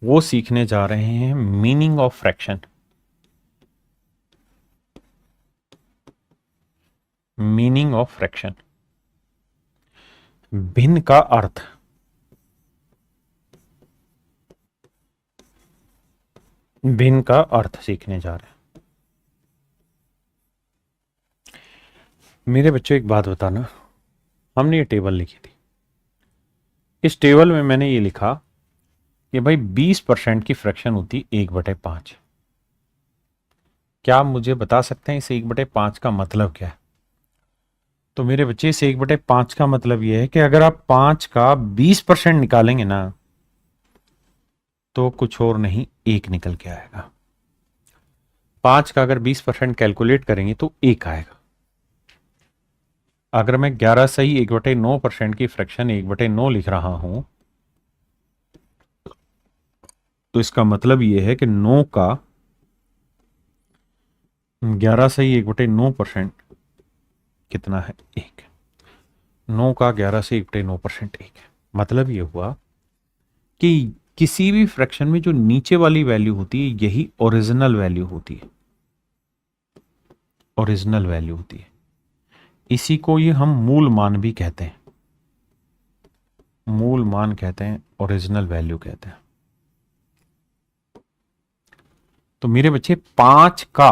वो सीखने जा रहे हैं meaning of fraction. Meaning of fraction, भिन्न का अर्थ। भिन्न का अर्थ सीखने जा रहे हैं। मेरे बच्चों एक बात बताना, हमने ये टेबल लिखी थी। इस टेबल में मैंने ये लिखा कि भाई 20% की फ्रैक्शन होती 1/5। क्या आप मुझे बता सकते हैं इस 1/5 का मतलब क्या है? तो मेरे बच्चे, इस 1/5 का मतलब यह है कि अगर आप 5 का 20% निकालेंगे ना, तो कुछ और नहीं, 1 निकल के आएगा। 5 का अगर 20% कैलकुलेट करेंगे तो 1 आएगा। अगर मैं 11 सही 1/9% की फ्रैक्शन 1/9 लिख रहा हूं, तो इसका मतलब यह है कि 9 का 11 सही 1/9% कितना है? 1। 9 का 11 से 1/9% 1 है। मतलब यह हुआ कि किसी भी फ्रैक्शन में जो नीचे वाली वैल्यू होती है, यही ओरिजिनल वैल्यू होती है। ओरिजिनल वैल्यू होती है। इसी को ये हम मूल मान भी कहते हैं। मूल मान कहते हैं, ओरिजिनल वैल्यू कहते हैं। तो मेरे बच्चे, 5 का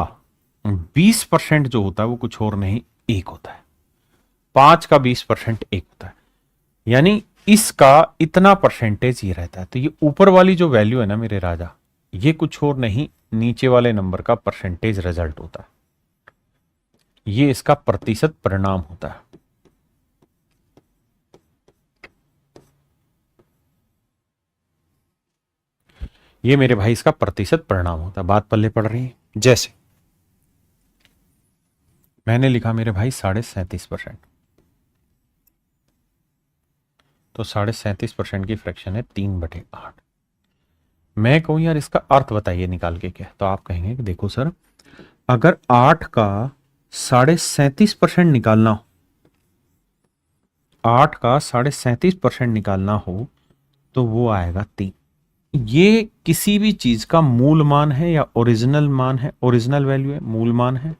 20% जो होता है वो कुछ और नहीं, 1 होता है। 5 का 20% 1 होता है। यानी इसका इतना परसेंटेज ये रहता है। तो ये ऊपर वाली जो वैल्यू है ना मेरे राजा, ये कुछ और नहीं, नीचे वाले नंबर का परसेंटेज रिजल्ट होता है। ये इसका प्रतिशत परिणाम होता है। ये मेरे भाई इसका प्रतिशत परिणाम होता है। बात पल्ले पड़ रही है? जैसे मैंने लिखा मेरे भाई 37.5%, तो 37.5% की फ्रैक्शन है 3/8। मैं कहूं यार इसका अर्थ बताइए निकाल के क्या, तो आप कहेंगे कि देखो सर, अगर 8 का 37.5% निकालना हो, 8 का 37.5% निकालना हो, तो वो आएगा 3। ये किसी भी चीज का मूल मान है या ओरिजिनल मान है? ओरिजिनल वैल्यू है, मूल मान है।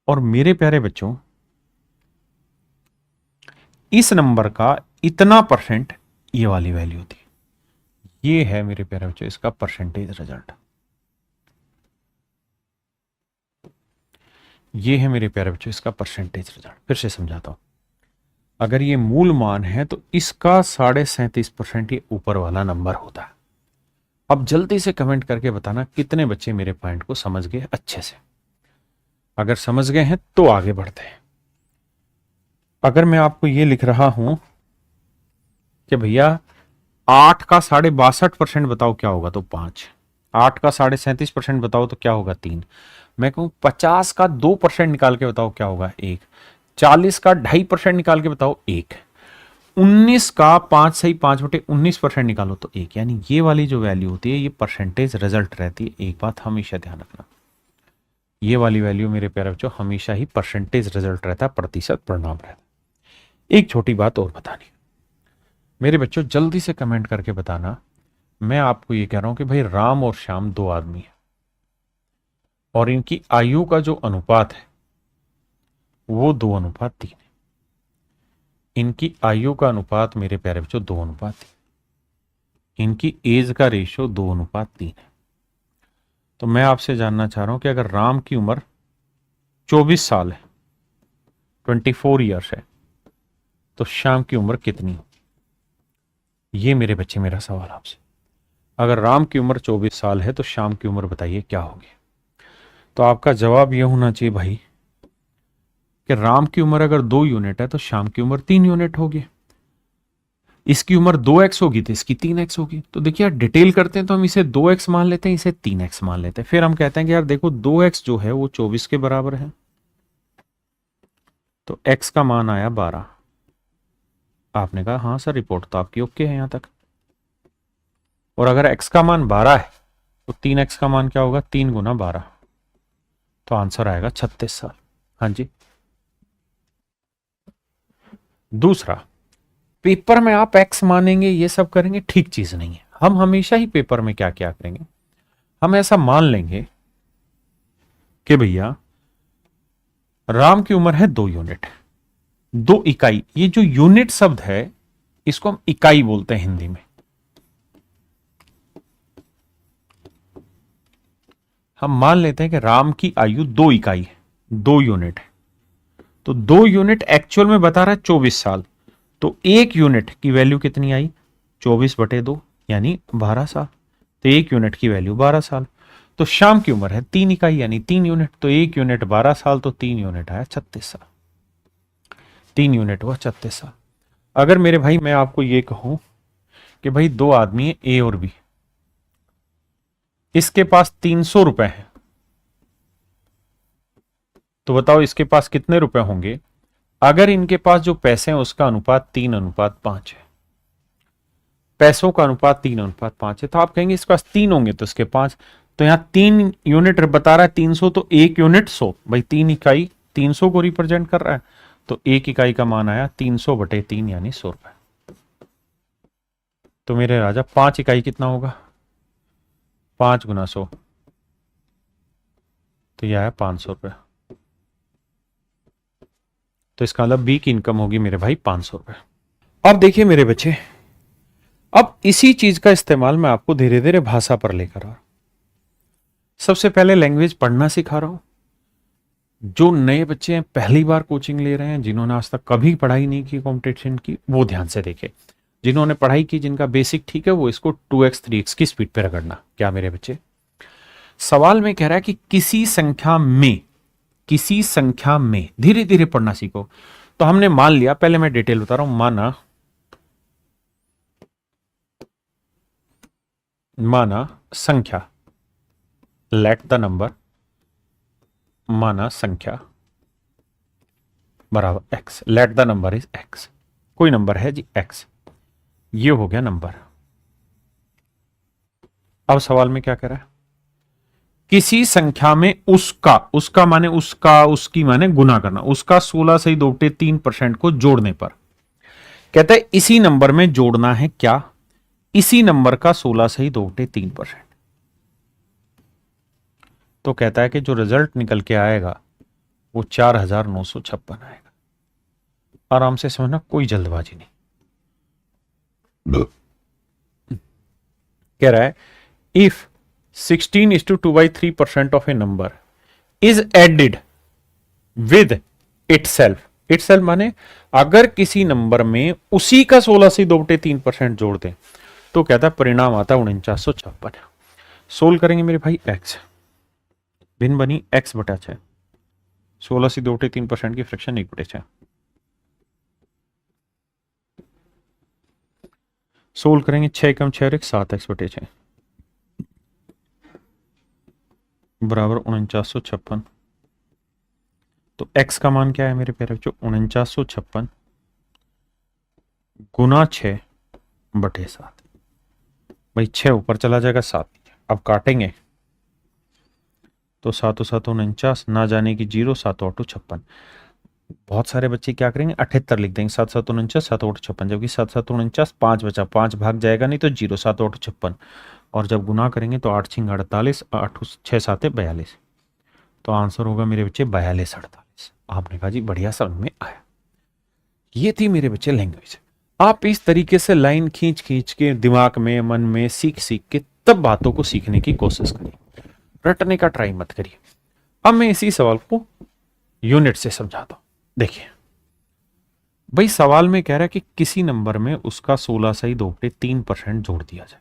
और मेरे प्यारे बच्चों, इस नंबर का इतना परसेंट ये वाली वैल्यू होती है। ये है मेरे प्यारे बच्चों इसका परसेंटेज रिजल्ट। ये है मेरे प्यारे बच्चों इसका परसेंटेज रिजल्ट। फिर से समझाता हूं। अगर ये मूल मान है तो इसका 37.5% ये ऊपर वाला नंबर होता है। अब जल्दी से कमेंट करके बताना कितने बच्चे मेरे पॉइंट को समझ गए अच्छे से। अगर समझ गए हैं तो आगे बढ़ते हैं। अगर मैं आपको ये लिख रहा हूं कि भैया 8 का 62% बताओ क्या होगा, तो 5। 8 का 37.5% बताओ तो क्या होगा, 3। मैं कहूं 50 का 2% निकाल के बताओ क्या होगा, 1। 40 का 2.5% निकाल के बताओ, 1। 19 का 5 सही 5/19% निकालो तो 1। यानी ये वाली जो वैल्यू होती है ये परसेंटेज रिजल्ट रहती है। एक बात हमेशा ध्यान रखना, ये वाली वैल्यू मेरे प्यारे बच्चों हमेशा ही परसेंटेज रिजल्ट रहता है, प्रतिशत परिणाम रहता है। एक छोटी बात और बतानी मेरे बच्चों, जल्दी से कमेंट करके बताना। मैं आपको ये कह रहा हूं कि भाई राम और श्याम 2 आदमी हैं और इनकी आयु का जो अनुपात है वो 2:3 है। इनकी आयु का अनुपात मेरे प्यारे बच्चों 2:3। इनकी एज का रेशियो 2:3 है। तो मैं आपसे जानना चाह रहा हूं कि अगर राम की उम्र 24 साल है, 24 ईयर्स है, तो श्याम की उम्र कितनी हो? ये मेरे बच्चे मेरा सवाल आपसे। अगर राम की उम्र 24 साल है तो श्याम की उम्र बताइए क्या होगी? तो आपका जवाब यह होना चाहिए भाई कि राम की उम्र अगर 2 यूनिट है तो श्याम की उम्र 3 यूनिट होगी। इसकी उम्र 2x होगी तो इसकी 3x होगी। तो देखिए यार, डिटेल करते हैं तो हम इसे 2x मान लेते हैं, इसे 3x मान लेते हैं। फिर हम कहते हैं कि यार देखो 2x जो है वो 24 के बराबर है, तो x का मान आया 12। आपने कहा हाँ सर, रिपोर्ट तो आपकी ओके है यहां तक। और अगर x का मान 12 है तो 3x का मान क्या होगा, 3 गुना 12, तो आंसर आएगा 36 साल। हाँ जी। दूसरा, पेपर में आप x मानेंगे ये सब करेंगे, ठीक चीज नहीं है। हम हमेशा ही पेपर में क्या क्या करेंगे, हम ऐसा मान लेंगे कि भैया राम की उम्र है 2 यूनिट, 2 इकाई। ये जो यूनिट शब्द है इसको हम इकाई बोलते हैं हिंदी में। हम मान लेते हैं कि राम की आयु 2 इकाई है, 2 यूनिट है। तो 2 यूनिट एक्चुअल में बता रहा है 24 साल। तो 1 यूनिट की वैल्यू कितनी आई, 24/2 यानी 12 साल। तो 1 यूनिट की वैल्यू 12 साल। तो शाम की उम्र है 3 इकाई यानी 3 यूनिट। तो 1 यूनिट 12 साल, तो 3 यूनिट आया 36 साल। 3 यूनिट हुआ 36 साल। अगर मेरे भाई मैं आपको ये कहूं कि भाई 2 आदमी है ए और बी, इसके पास 300 रुपए है, तो बताओ इसके पास कितने रुपए होंगे अगर इनके पास जो पैसे हैं उसका अनुपात 3:5 है। पैसों का अनुपात 3:5 है। तो आप कहेंगे इसके पास 3 होंगे तो इसके 5। तो यहां 3 यूनिट बता रहा है 300, तो 1 यूनिट 100। भाई 3 इकाई 300 को रिप्रेजेंट कर रहा है। तो 1 इकाई का मान आया 300/3 यानी 100 रुपए। तो मेरे राजा 5 इकाई कितना होगा, 5 गुना 100, तो यह है 500 रुपए। तो इसका मतलब बी की इनकम होगी मेरे भाई 500 रुपए। अब देखिए मेरे बच्चे, अब इसी चीज का इस्तेमाल मैं आपको धीरे धीरे भाषा पर लेकर आ रहा हूं। सबसे पहले लैंग्वेज पढ़ना सिखा रहा हूं। जो नए बच्चे हैं, पहली बार कोचिंग ले रहे हैं, जिन्होंने आज तक कभी पढ़ाई नहीं की कॉम्पिटिशन की, वो ध्यान से देखें। जिन्होंने पढ़ाई की, जिनका बेसिक ठीक है, वो इसको 2x 3x की स्पीड पे रगड़ना। क्या मेरे बच्चे, सवाल में कह रहा है कि किसी संख्या में, धीरे धीरे पढ़ना सीखो। तो हमने मान लिया, पहले मैं डिटेल बता रहा हूं, माना संख्या, लेट द नंबर, माना संख्या बराबर x, let the number is x। कोई नंबर है जी x, ये हो गया नंबर। अब सवाल में क्या कह रहा है, किसी संख्या में उसका माने उसका, उसकी माने गुना करना, उसका 16 सही 2/3% को जोड़ने पर कहता है इसी नंबर में जोड़ना है क्या, इसी नंबर का 16 सही 2/3%। तो कहता है कि जो रिजल्ट निकल के आएगा वो 4956 आएगा। आराम से समझना, कोई जल्दबाजी नहीं। कह रहा है if 16:2/3% of a number is added with itself माने अगर किसी नंबर में उसी का 16 से 2/3% जोड़ दें तो कहता है परिणाम आता है 4956। सोल्व करेंगे मेरे भाई, x भिन्न बनी x/6, 16 से 2/3% की फ्रैक्शन 1/6। सोल्व करेंगे 6 कम 6 और 1 7x/6 बराबर 4956। तो x का मान क्या है मेरे प्यारे बच्चों, 4956 गुना 6/7। भाई 6 ऊपर चला जाएगा, 7 अब काटेंगे तो 7 7 49, ना जाने की 0, 7 8 56। बहुत सारे बच्चे क्या करेंगे 78 लिख देंगे, 7 7 49, 7 8 56, जबकि 7 7 49 5 बचा, 5 भाग जाएगा नहीं तो 0, 7 8 56। और जब गुना करेंगे तो 8 6 48, 8 6 7 42। तो आंसर होगा मेरे बच्चे 42 48। आपने कहा जी बढ़िया, समझ में आया। ये थी मेरे बच्चे लैंग्वेज। आप इस तरीके से लाइन खींच खींच के दिमाग में, मन में सीख सीख के तब बातों को सीखने की कोशिश करिए, रटने का ट्राई मत करिए। अब मैं इसी सवाल को यूनिट से समझाता हूं। देखिए भाई, सवाल में कह रहा है कि किसी नंबर में उसका 16 सही 2/3% जोड़ दिया जाए।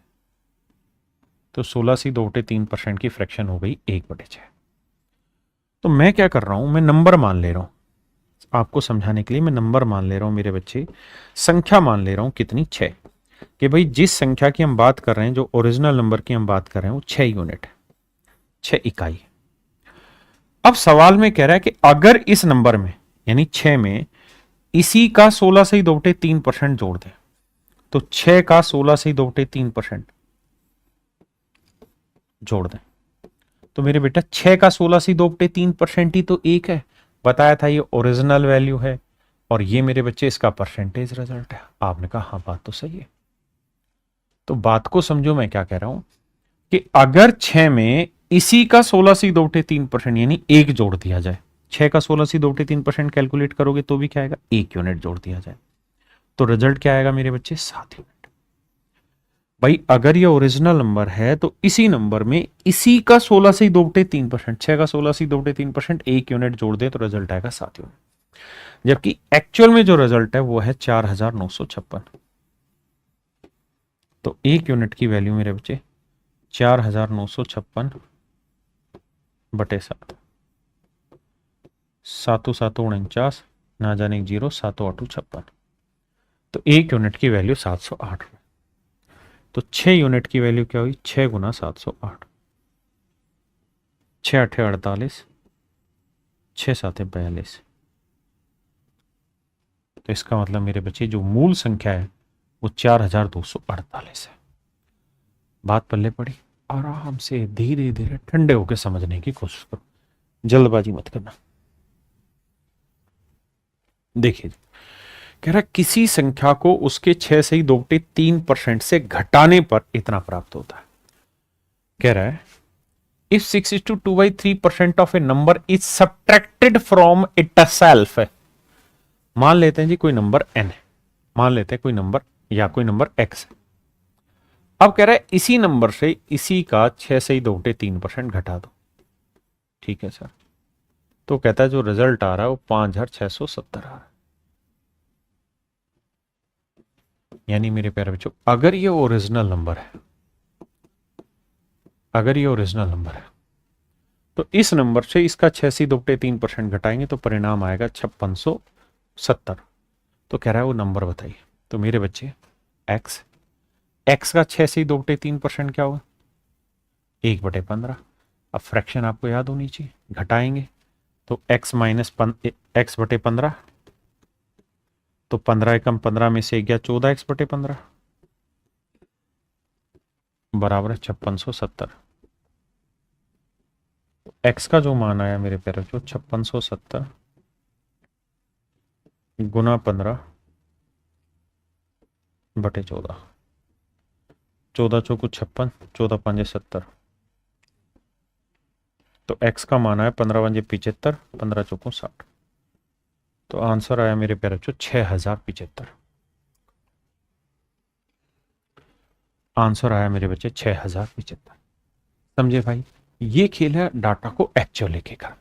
तो 16 सही 2/3% की फ्रैक्शन हो गई 1/6। तो मैं क्या कर रहा हूं, मैं नंबर मान ले रहा हूं, आपको समझाने के लिए मैं नंबर मान ले रहा हूं मेरे बच्चे, संख्या मान ले रहा हूं कितनी, 6। कि भाई जिस संख्या की हम बात कर रहे हैं, जो ओरिजिनल नंबर की हम बात कर रहे हैं, वो 6 यूनिट है, 6 इकाई। अब सवाल में कह रहा है कि अगर इस नंबर में यानी 6 में इसी का 16 सही 2/3% जोड़ दें, तो 6 का 16 सही 2/3% जोड़ दें, तो मेरे बेटा 6 का 16 सही 2/3% ही तो 1 है। बताया था ये ओरिजिनल वैल्यू है और ये मेरे बच्चे इसका परसेंटेज रिजल्ट है। आपने कहा हाँ बात तो सही है। तो बात को समझो, मैं क्या कह रहा हूं कि अगर 6 में इसी का 16 सी 2/3% यानी 1 जोड़ दिया जाए, 6 का 16 सी 2/3% कैलकुलेट करोगे तो भी क्या आएगा, 1 यूनिट जोड़ दिया जाए, तो रिजल्ट क्या आएगा मेरे बच्चे, 7 यूनिट। भाई अगर ये ओरिजिनल नंबर है तो इसी नंबर में इसी का 16 से 2/3%, 6 का 16 से 2/3%, 1 यूनिट जोड़ दे तो रिजल्ट आएगा 7 यूनिट। जबकि एक्चुअल में जो रिजल्ट है वो है 4956। तो 1 यूनिट की वैल्यू मेरे बच्चे 4956 बटे 7, 7 7 49, ना जाने 0, 7 8 56। तो 1 यूनिट की वैल्यू 708। तो 6 यूनिट की वैल्यू क्या हुई, 6 गुना 708, 6 8 48, 6 7 42। तो इसका मतलब मेरे बच्चे जो मूल संख्या है वो 4248 है। बात पल्ले पड़ी, आराम से धीरे धीरे ठंडे होकर समझने की कोशिश करो, जल्दबाजी मत करना। देखिए कह रहा है किसी संख्या को उसके 6 से 2/3% से घटाने पर इतना प्राप्त होता है। कह रहा है if 6:2/3% of a number is subtracted from it self. मान लेते हैं जी कोई नंबर n है, मान लेते हैं कोई नंबर या कोई नंबर x है। अब कह रहा है इसी नंबर से इसी का 6 से 2/3% घटा दो। ठीक है सर, तो कहता है जो रिजल्ट आ रहा है वो 5670 आ रहा है। यानी मेरे प्यारे बच्चों अगर ये ओरिजिनल नंबर है, अगर ये ओरिजिनल नंबर है तो इस नंबर से इसका 6 से 2/3% घटाएंगे तो परिणाम आएगा 5670। तो कह रहा है वो नंबर बताइए। तो मेरे बच्चे x, x का 6 से 2/3% क्या होगा, 1/15। अब फ्रैक्शन आपको याद होनी चाहिए, घटाएंगे तो x माइनस x/15, तो 15 एकम 15 में से गया 14 x/15 बराबर है 5670। x का जो मान आया मेरे प्यारे बच्चों 5670 गुना 15 बटे 14, 14 चौको 56, 14 पंजे 70। तो x का मान आया 15 पंजे 75, 15 चौको 60। तो आंसर आया मेरे प्यारे बच्चों 6075। आंसर आया मेरे बच्चे 6075। समझे भाई, ये खेल है डाटा को एक्चुअल लेके करना।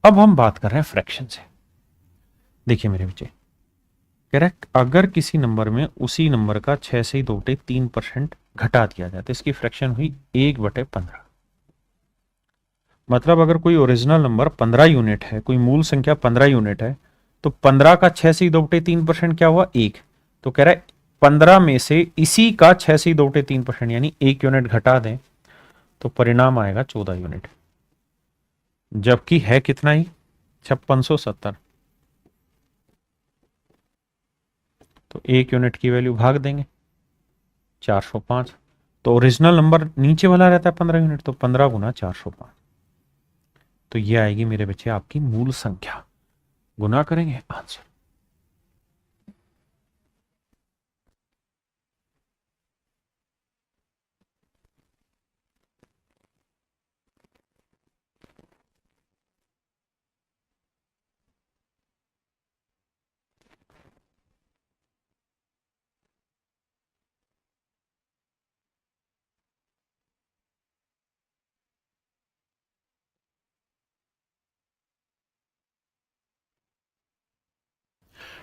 अब हम बात कर रहे हैं फ्रैक्शन से। देखिए मेरे बच्चे कह रहा है अगर किसी नंबर में उसी नंबर का 6 से 2/3% घटा दिया जाए तो इसकी फ्रैक्शन हुई 1/15। मतलब अगर कोई ओरिजिनल नंबर 15 यूनिट है, कोई मूल संख्या 15 यूनिट है, तो 15 का 6 से 2/3% क्या हुआ, 1। तो कह रहा है 15 में से इसी का 6 से 2/3% यानी 1 यूनिट घटा दें तो परिणाम आएगा 14 यूनिट। जबकि है कितना ही, 5670। तो 1 यूनिट की वैल्यू भाग देंगे 405। तो ओरिजिनल नंबर नीचे वाला रहता है 15 यूनिट, तो 15 गुना 405। तो ये आएगी मेरे बच्चे आपकी मूल संख्या। गुना करेंगे आंसर।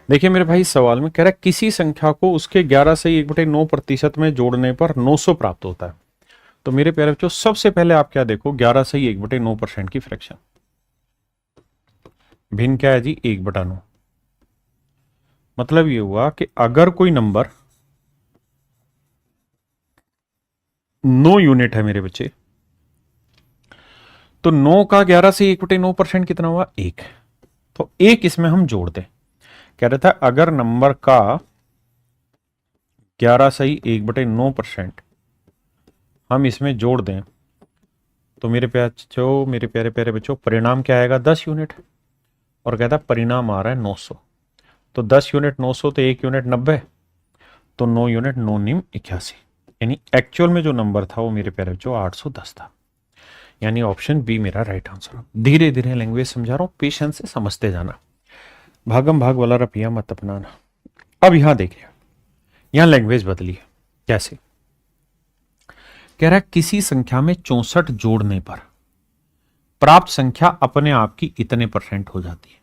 देखिए मेरे भाई सवाल में कह रहा है किसी संख्या को उसके 11 से 1/9% में जोड़ने पर 900 प्राप्त होता है। तो मेरे प्यारे बच्चों सबसे पहले आप क्या देखो, 11 से 1/9% की फ्रैक्शन। भिन्न क्या है जी, 1/9। मतलब ये हुआ कि अगर कोई नंबर 9 यूनिट है मेरे बच्चे, तो 9 का 11 से 1/9% कितना हुआ, 1। तो 1 इसमें हम जोड़ दें। कह रहा था अगर नंबर का 11 से 1/9% हम इसमें जोड़ दें तो मेरे प्यारे प्यारे बच्चों परिणाम क्या आएगा, 10 यूनिट। और कहता परिणाम आ रहा है 900। तो 10 यूनिट 900, तो 1 यूनिट 90, तो 9 यूनिट 9 निम 81। यानी एक्चुअल में जो नंबर था वो मेरे प्यारे बच्चों 810 था, यानी ऑप्शन बी मेरा राइट आंसर। धीरे धीरे लैंग्वेज समझा रहा हूं, पेशेंस से समझते जाना, भागम भाग वाला रपिया मत अपनाना। अब यहां देखिए, यहां लैंग्वेज बदली है। कैसे? कह रहा है किसी संख्या में 64 जोड़ने पर प्राप्त संख्या अपने आप की इतने परसेंट हो जाती है।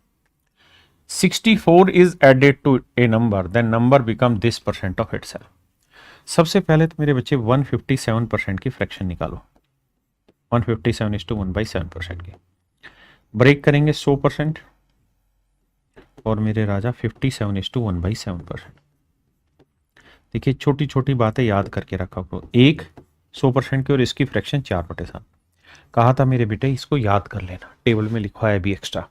64 is added to a number, then number become this percent of itself. सबसे पहले तो मेरे बच्चे 157% की फ्रैक्शन निकालो, 157 इज टू 1/7% की। ब्रेक करेंगे 100% और मेरे राजा 57 इज टू 1/7%। देखिए छोटी छोटी बातें याद करके रखा करो। एक 100% की और इसकी फ्रैक्शन 4/7। कहा था मेरे बेटे इसको याद कर लेना, टेबल में लिखा है भी एक्स्ट्रा।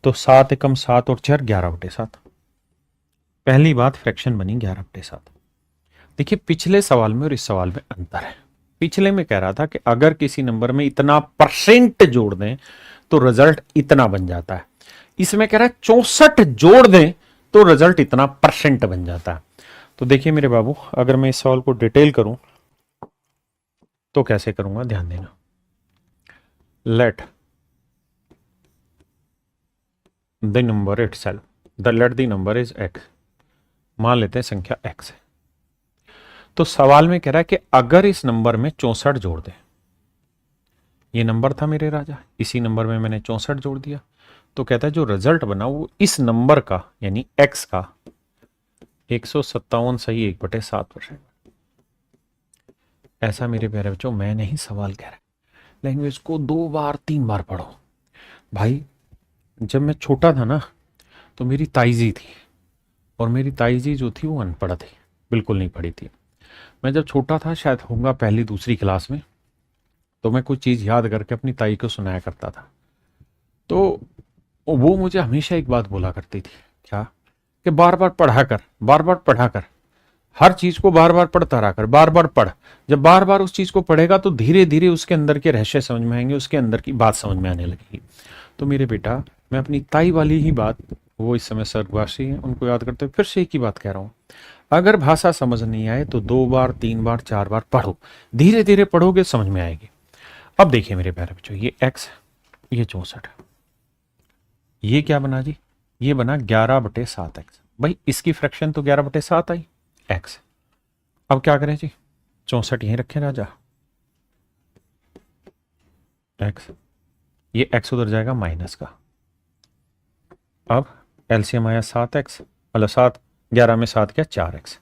तो 7 एकम 7 और 4 11/7। पहली बात फ्रैक्शन बनी 11/7। देखिए पिछले सवाल में और इस सवाल में अंतर है। पिछले में कह रहा था कि अगर किसी नंबर में इतना परसेंट जोड़ दें तो रिजल्ट इतना बन जाता है। इसमें कह रहा है 64 जोड़ दें तो रिजल्ट इतना परसेंट बन जाता है। तो देखिए मेरे बाबू, अगर मैं इस सवाल को डिटेल करूं तो कैसे करूंगा, ध्यान देना। Let the number itself, let the number is x, मान लेते हैं संख्या x है। तो सवाल में कह रहा है कि अगर इस नंबर में 64 जोड़ दें, ये नंबर था मेरे राजा, इसी नंबर में मैंने 64 जोड़ दिया, तो कहता है जो रिजल्ट बना वो इस नंबर का यानी x का 157 सही 1/7%। ऐसा मेरे प्यारे बच्चों मैं नहीं सवाल कह रहा। लैंग्वेज को 2 बार 3 बार पढ़ो भाई। जब मैं छोटा था ना तो मेरी ताईजी थी, और मेरी ताईजी जो थी वो अनपढ़ थी, बिल्कुल नहीं पढ़ी थी। मैं जब छोटा था, शायद होऊंगा पहली दूसरी क्लास में, तो मैं कुछ चीज़ याद करके अपनी ताई को सुनाया करता था। तो वो मुझे हमेशा एक बात बोला करती थी, क्या? कि बार बार पढ़ा कर, बार बार पढ़ा कर, हर चीज को बार बार पढ़ता रहा कर, बार बार पढ़। जब बार बार उस चीज को पढ़ेगा तो धीरे धीरे उसके अंदर के रहस्य समझ में आएंगे, उसके अंदर की बात समझ में आने लगेगी। तो मेरे बेटा, मैं अपनी ताई वाली ही बात, वो इस समय स्वर्गवासी हैं, उनको याद करते हुए फिर से एक ही बात कह रहा हूं। अगर भाषा समझ नहीं आए तो 2 बार 3 बार 4 बार पढ़ो, धीरे धीरे पढ़ोगे समझ में आएगी। अब देखिए मेरे प्यारे बच्चों, ये x, ये 64, ये क्या बना जी? ये बना 11/7x। भाई इसकी फ्रैक्शन तो 11/7 आई x। अब क्या करें जी? 64 यहीं रखें राजा, x, ये x उधर जाएगा माइनस का। अब एलसीएम आया 7x, मतलब 7, 11 में 7 क्या 4x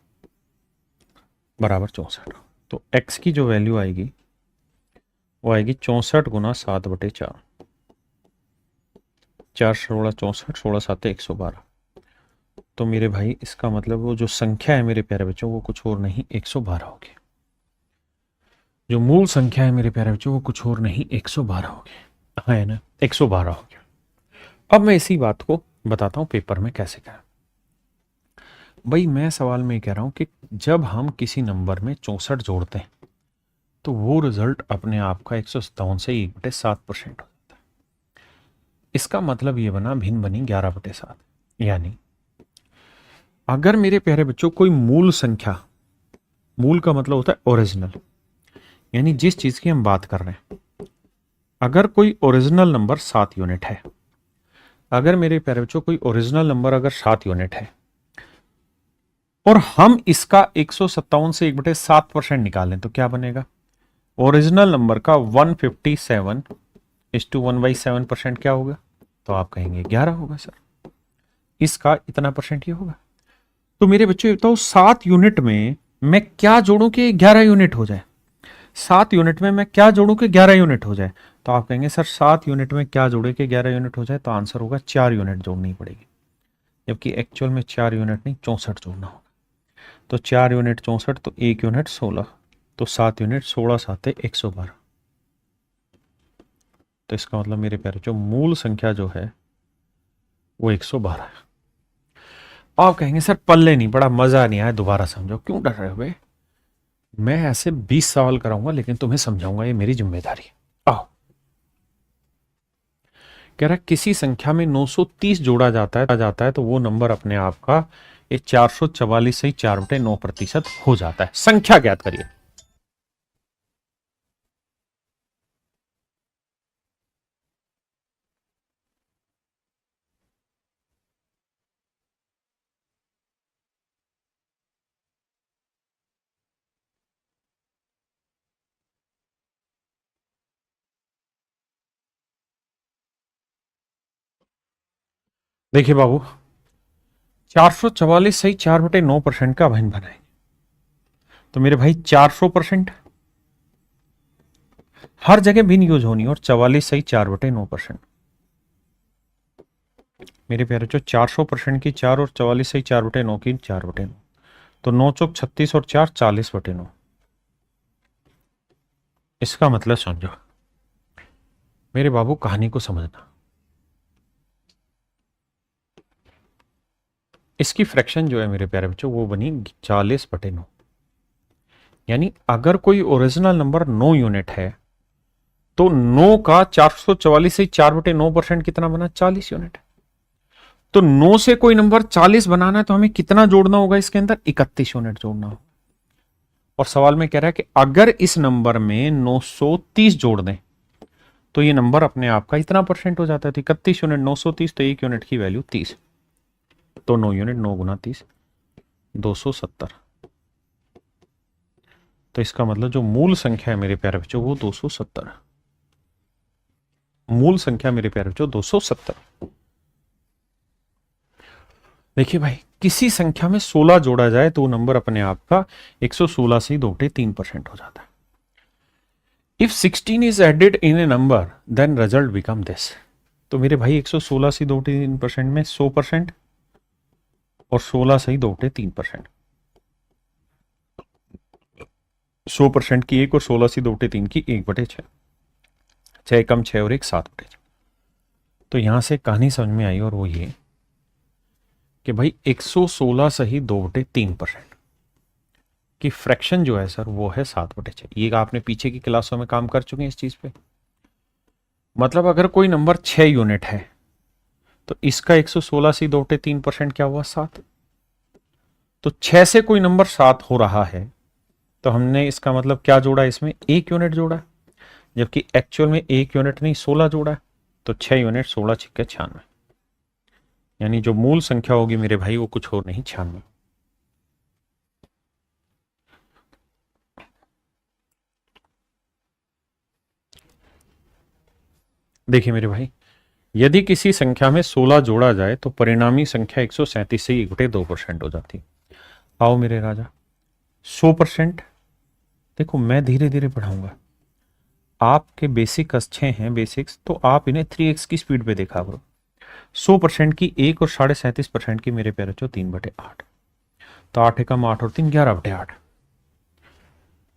बराबर 64। तो x की जो वैल्यू आएगी वो आएगी 64 गुना 7/4। 4 16 64, 16 7 112। तो मेरे भाई इसका मतलब वो जो संख्या है मेरे प्यारे बच्चों वो कुछ और नहीं 112 होगी। जो मूल संख्या है मेरे प्यारे बच्चों वो कुछ और नहीं 112 होगी, हाँ है ना, 112 होगी। अब मैं इसी बात को बताता हूं पेपर में कैसे करें। भाई मैं सवाल में कह रहा हूं कि जब हम किसी नंबर में 64 जोड़ते हैं तो वो रिजल्ट अपने आप का 157 से 1/7% हो जाता है। इसका मतलब ये बना भिन्न बनी 11/7। यानी अगर मेरे प्यारे बच्चों कोई मूल संख्या, मूल का मतलब होता है ओरिजिनल, यानी जिस चीज की हम बात कर रहे हैं, अगर कोई ओरिजिनल नंबर 7 यूनिट है, अगर मेरे प्यारे बच्चों कोई ओरिजिनल नंबर अगर 7 यूनिट है और हम इसका 157 से 1/7% निकालें तो क्या बनेगा? ओरिजिनल नंबर का 157 इज टू 1/7% क्या होगा? तो आप कहेंगे 11 होगा सर। इसका इतना परसेंट ये होगा। तो मेरे बच्चों बताओ 7 यूनिट में मैं क्या जोड़ूं कि 11 यूनिट हो जाए? 7 यूनिट में मैं क्या जोड़ूं कि 11 यूनिट हो जाए? तो आप कहेंगे सर 7 यूनिट में क्या जोड़े कि 11 यूनिट हो जाए? तो आंसर होगा 4 यूनिट जोड़नी पड़ेगी, जबकि एक्चुअल में 4 यूनिट नहीं 64 जोड़ना होगा। तो 4 यूनिट 64, तो 1 यूनिट 16, तो 7 यूनिट 16 7 112। तो इसका मतलब मेरे प्यारे जो मूल संख्या जो है वो 112 है। आप कहेंगे सर पल्ले नहीं पड़ा, मजा नहीं आया, दोबारा समझो। क्यों डर रहे हो भाई? मैं ऐसे 20 सवाल कराऊंगा लेकिन तुम्हें समझाऊंगा, ये मेरी जिम्मेदारी है। आओ, कह रहा है किसी संख्या में 930 जोड़ा जाता है तो वो नंबर अपने आप का ये 444 से 4/9% हो जाता है। संख्या ज्ञात करिए। देखिए बाबू, 444 सही 4/9% का अभिन्न बनाएंगे तो मेरे भाई 400% हर जगह भिन्न यूज होनी और 44 सही 4/9%। मेरे प्यारे बच्चों 400% की 4 और 44 सही 4/9 की 4/9, तो 9 चौक 36 और 4 40/9। इसका मतलब समझो मेरे बाबू, कहानी को समझना। इसकी फ्रैक्शन जो है मेरे प्यारे बच्चों वो बनी 40/9। यानी अगर कोई ओरिजिनल नंबर 9 यूनिट है तो 9 का 444 से 4/9% कितना बना? 40 यूनिट। तो 9 से कोई नंबर 40 बनाना है तो हमें कितना जोड़ना होगा इसके अंदर? 31 यूनिट जोड़ना होगा। और सवाल में कह रहा है कि अगर इस नंबर में 930 जोड़ दें तो ये नंबर अपने आप का इतना परसेंट हो जाता है। तो 31 यूनिट 930, तो 1 यूनिट की वैल्यू 30, तो 9 यूनिट 9 गुना 30 270। तो इसका मतलब जो मूल संख्या है मेरे प्यारे बच्चों वो 270। मूल संख्या मेरे प्यारे बच्चों 270। देखिए भाई, किसी संख्या में 16 जोड़ा जाए तो वो नंबर अपने आप का 116 से 2/3% हो जाता है। If 16 is added in a number then result become this. तो मेरे भाई 116 से 2/3% में 100% और 16 से 2/3%। 100% की 1 और 16 से 2/3 की 1/6। 6 कम 6 और 1 7/6। तो यहां से कहानी समझ में आई और वो ये कि भाई 116 सही 2/3% की फ्रैक्शन जो है सर वो है 7/6। ये आपने पीछे की क्लासों में काम कर चुके हैं इस चीज पे। मतलब अगर कोई नंबर 6 यूनिट है तो इसका 116 से 2/3% क्या हुआ? 7। तो 6 से कोई नंबर 7 हो रहा है तो हमने इसका मतलब क्या जोड़ा? इसमें 1 यूनिट जोड़ा, जबकि एक्चुअल में 1 यूनिट नहीं 16 जोड़ा। तो 6 यूनिट 16 6 96। यानी जो मूल संख्या होगी मेरे भाई वो कुछ और नहीं 96। देखिए मेरे भाई, यदि किसी संख्या में 16 जोड़ा जाए तो परिणामी संख्या 137 से 1/2% हो जाती है। आओ मेरे राजा, 100%। देखो मैं धीरे धीरे पढ़ाऊंगा, आपके बेसिक अच्छे हैं बेसिक्स, तो आप इन्हें 3x की स्पीड पे देखा करो। 100% की 1 और 37% की मेरे प्यारे 3/8। तो 8 एकम 8 और 3 11/8।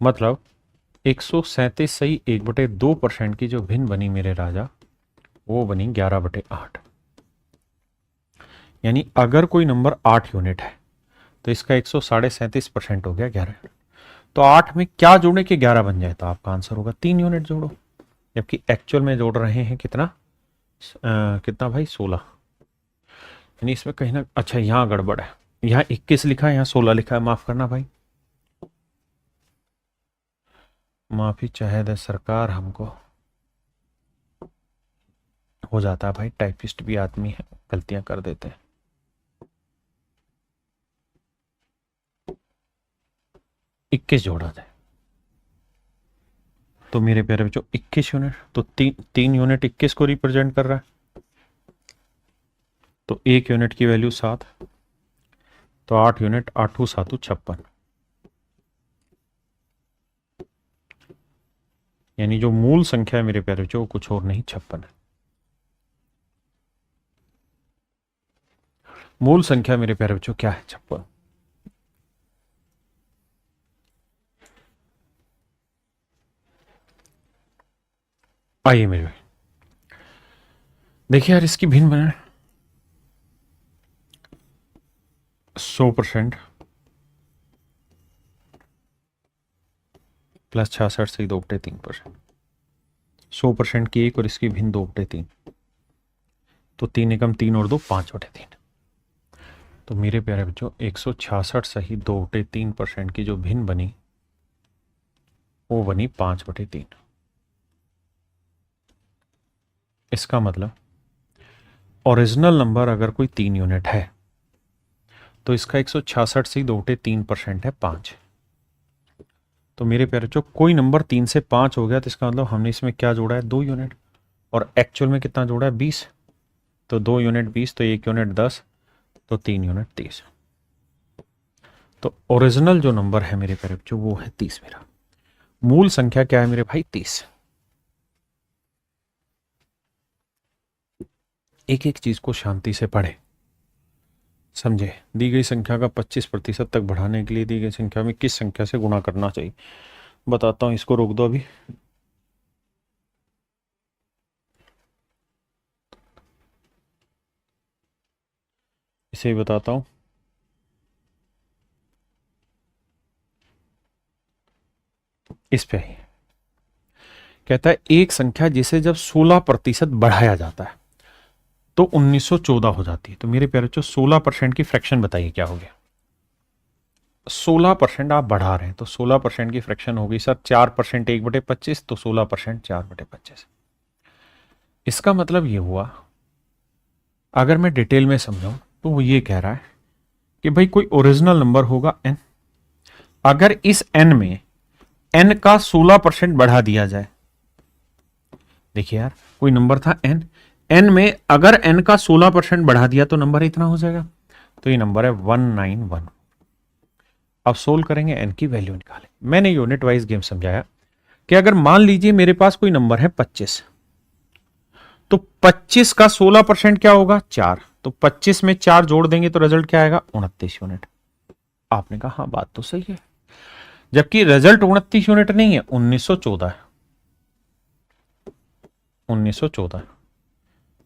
मतलब 137 सही 1/2% की जो भिन्न बनी मेरे राजा वो बनी 11/8। यानी अगर कोई नंबर 8 यूनिट है तो इसका 137% हो गया 11। तो 8 में क्या जोड़े कि 11 बन जाए? तो आपका आंसर होगा 3 यूनिट जोड़ो, जबकि एक्चुअल में जोड़ रहे हैं कितना? कितना भाई? 16। यानी इसमें कहीं ना, अच्छा यहां गड़बड़ है, यहां 21 लिखा है, यहां 16 लिखा है, माफ करना भाई, माफी चाहे दे सरकार, हमको हो जाता है भाई, टाइपिस्ट भी आदमी है, गलतियां कर देते हैं। इक्कीस जोड़ा जाए तो मेरे प्यारे बच्चों 21 यूनिट, तो 3 यूनिट 21 को रिप्रेजेंट कर रहा है। तो 1 यूनिट की वैल्यू 7, तो 8 यूनिट 8 7 56। यानी जो मूल संख्या है मेरे प्यारे बच्चों वो कुछ और नहीं 56 है। मूल संख्या मेरे प्यारे बच्चों क्या है? 56। आइए मेरे भाई, देखिए यार इसकी भिन्न बना 100% प्लस 66 से 2/3%। 100% की 1 और इसकी भिन्न 2/3, तो 3 एकम 3 और 2 5/3। तो मेरे प्यारे बच्चों 166 सही 2/3% की जो भिन्न बनी वो बनी 5/3। इसका मतलब ओरिजिनल नंबर अगर कोई 3 यूनिट है तो इसका 166 से 2/3% है 5। तो मेरे प्यारे बच्चों कोई नंबर 3 से 5 हो गया तो इसका मतलब हमने इसमें क्या जोड़ा है? 2 यूनिट। और एक्चुअल में कितना जोड़ा है? 20। तो 2 यूनिट 20, तो 1 यूनिट 10, तो 3 यूनिट 30। तो ओरिजिनल जो नंबर है मेरे प्यारे बच्चों वो है 30 मेरा। मूल संख्या क्या है मेरे भाई? 30। एक एक चीज को शांति से पढ़े, समझे। दी गई संख्या का 25% तक बढ़ाने के लिए दी गई संख्या में किस संख्या से गुणा करना चाहिए बताता हूं। इसको रोक दो अभी। इसे ही बताता हूं। इस पे ही कहता है एक संख्या जिसे जब 16% बढ़ाया जाता है तो 1914 हो जाती है। तो मेरे प्यारे बच्चों 16% की फ्रैक्शन बताइए क्या हो गया। 16% आप बढ़ा रहे हैं तो 16% की फ्रैक्शन होगी सर 4% 1/25, तो 16% 4/25। इसका मतलब ये हुआ, अगर मैं डिटेल में समझाऊं तो वो ये कह रहा है कि भाई कोई ओरिजिनल नंबर होगा n, अगर इस n में n का 16% बढ़ा दिया जाए। देखिए यार, कोई नंबर था n में अगर n का 16% बढ़ा दिया तो नंबर इतना हो जाएगा। तो ये नंबर है 191। अब सोल्व करेंगे n की वैल्यू निकालें। मैंने यूनिट वाइज गेम समझाया कि अगर मान लीजिए मेरे पास कोई नंबर है 25, तो 25 का 16% क्या होगा? 4। तो 25 में 4 जोड़ देंगे तो रिजल्ट क्या आएगा? 29 यूनिट। आपने कहा हाँ बात तो सही है, जबकि रिजल्ट 29 यूनिट नहीं है, 1914 है। 1914।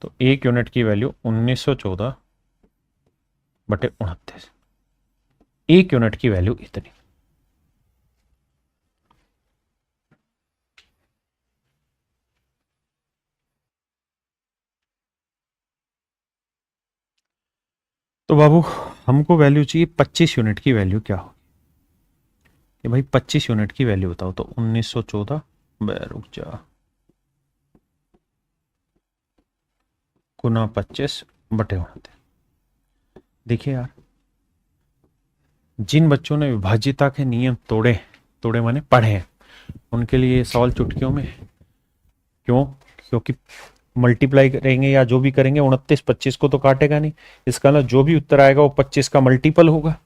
तो 1 यूनिट की वैल्यू 1914/29। 1 यूनिट की वैल्यू इतनी। तो बाबू हमको वैल्यू चाहिए 25 यूनिट की वैल्यू क्या होगी कि भाई 25 यूनिट की वैल्यू बताओ। तो 1914 रुक जा गुना 25/29। देखिए यार, जिन बच्चों ने विभाज्यता के नियम तोड़े माने पढ़े हैं, उनके लिए ये सवाल चुटकियों में। क्यों? क्योंकि मल्टीप्लाई करेंगे या जो भी करेंगे 29 25 को तो काटेगा नहीं। इसका ना जो भी उत्तर आएगा वो 25 का मल्टीपल होगा।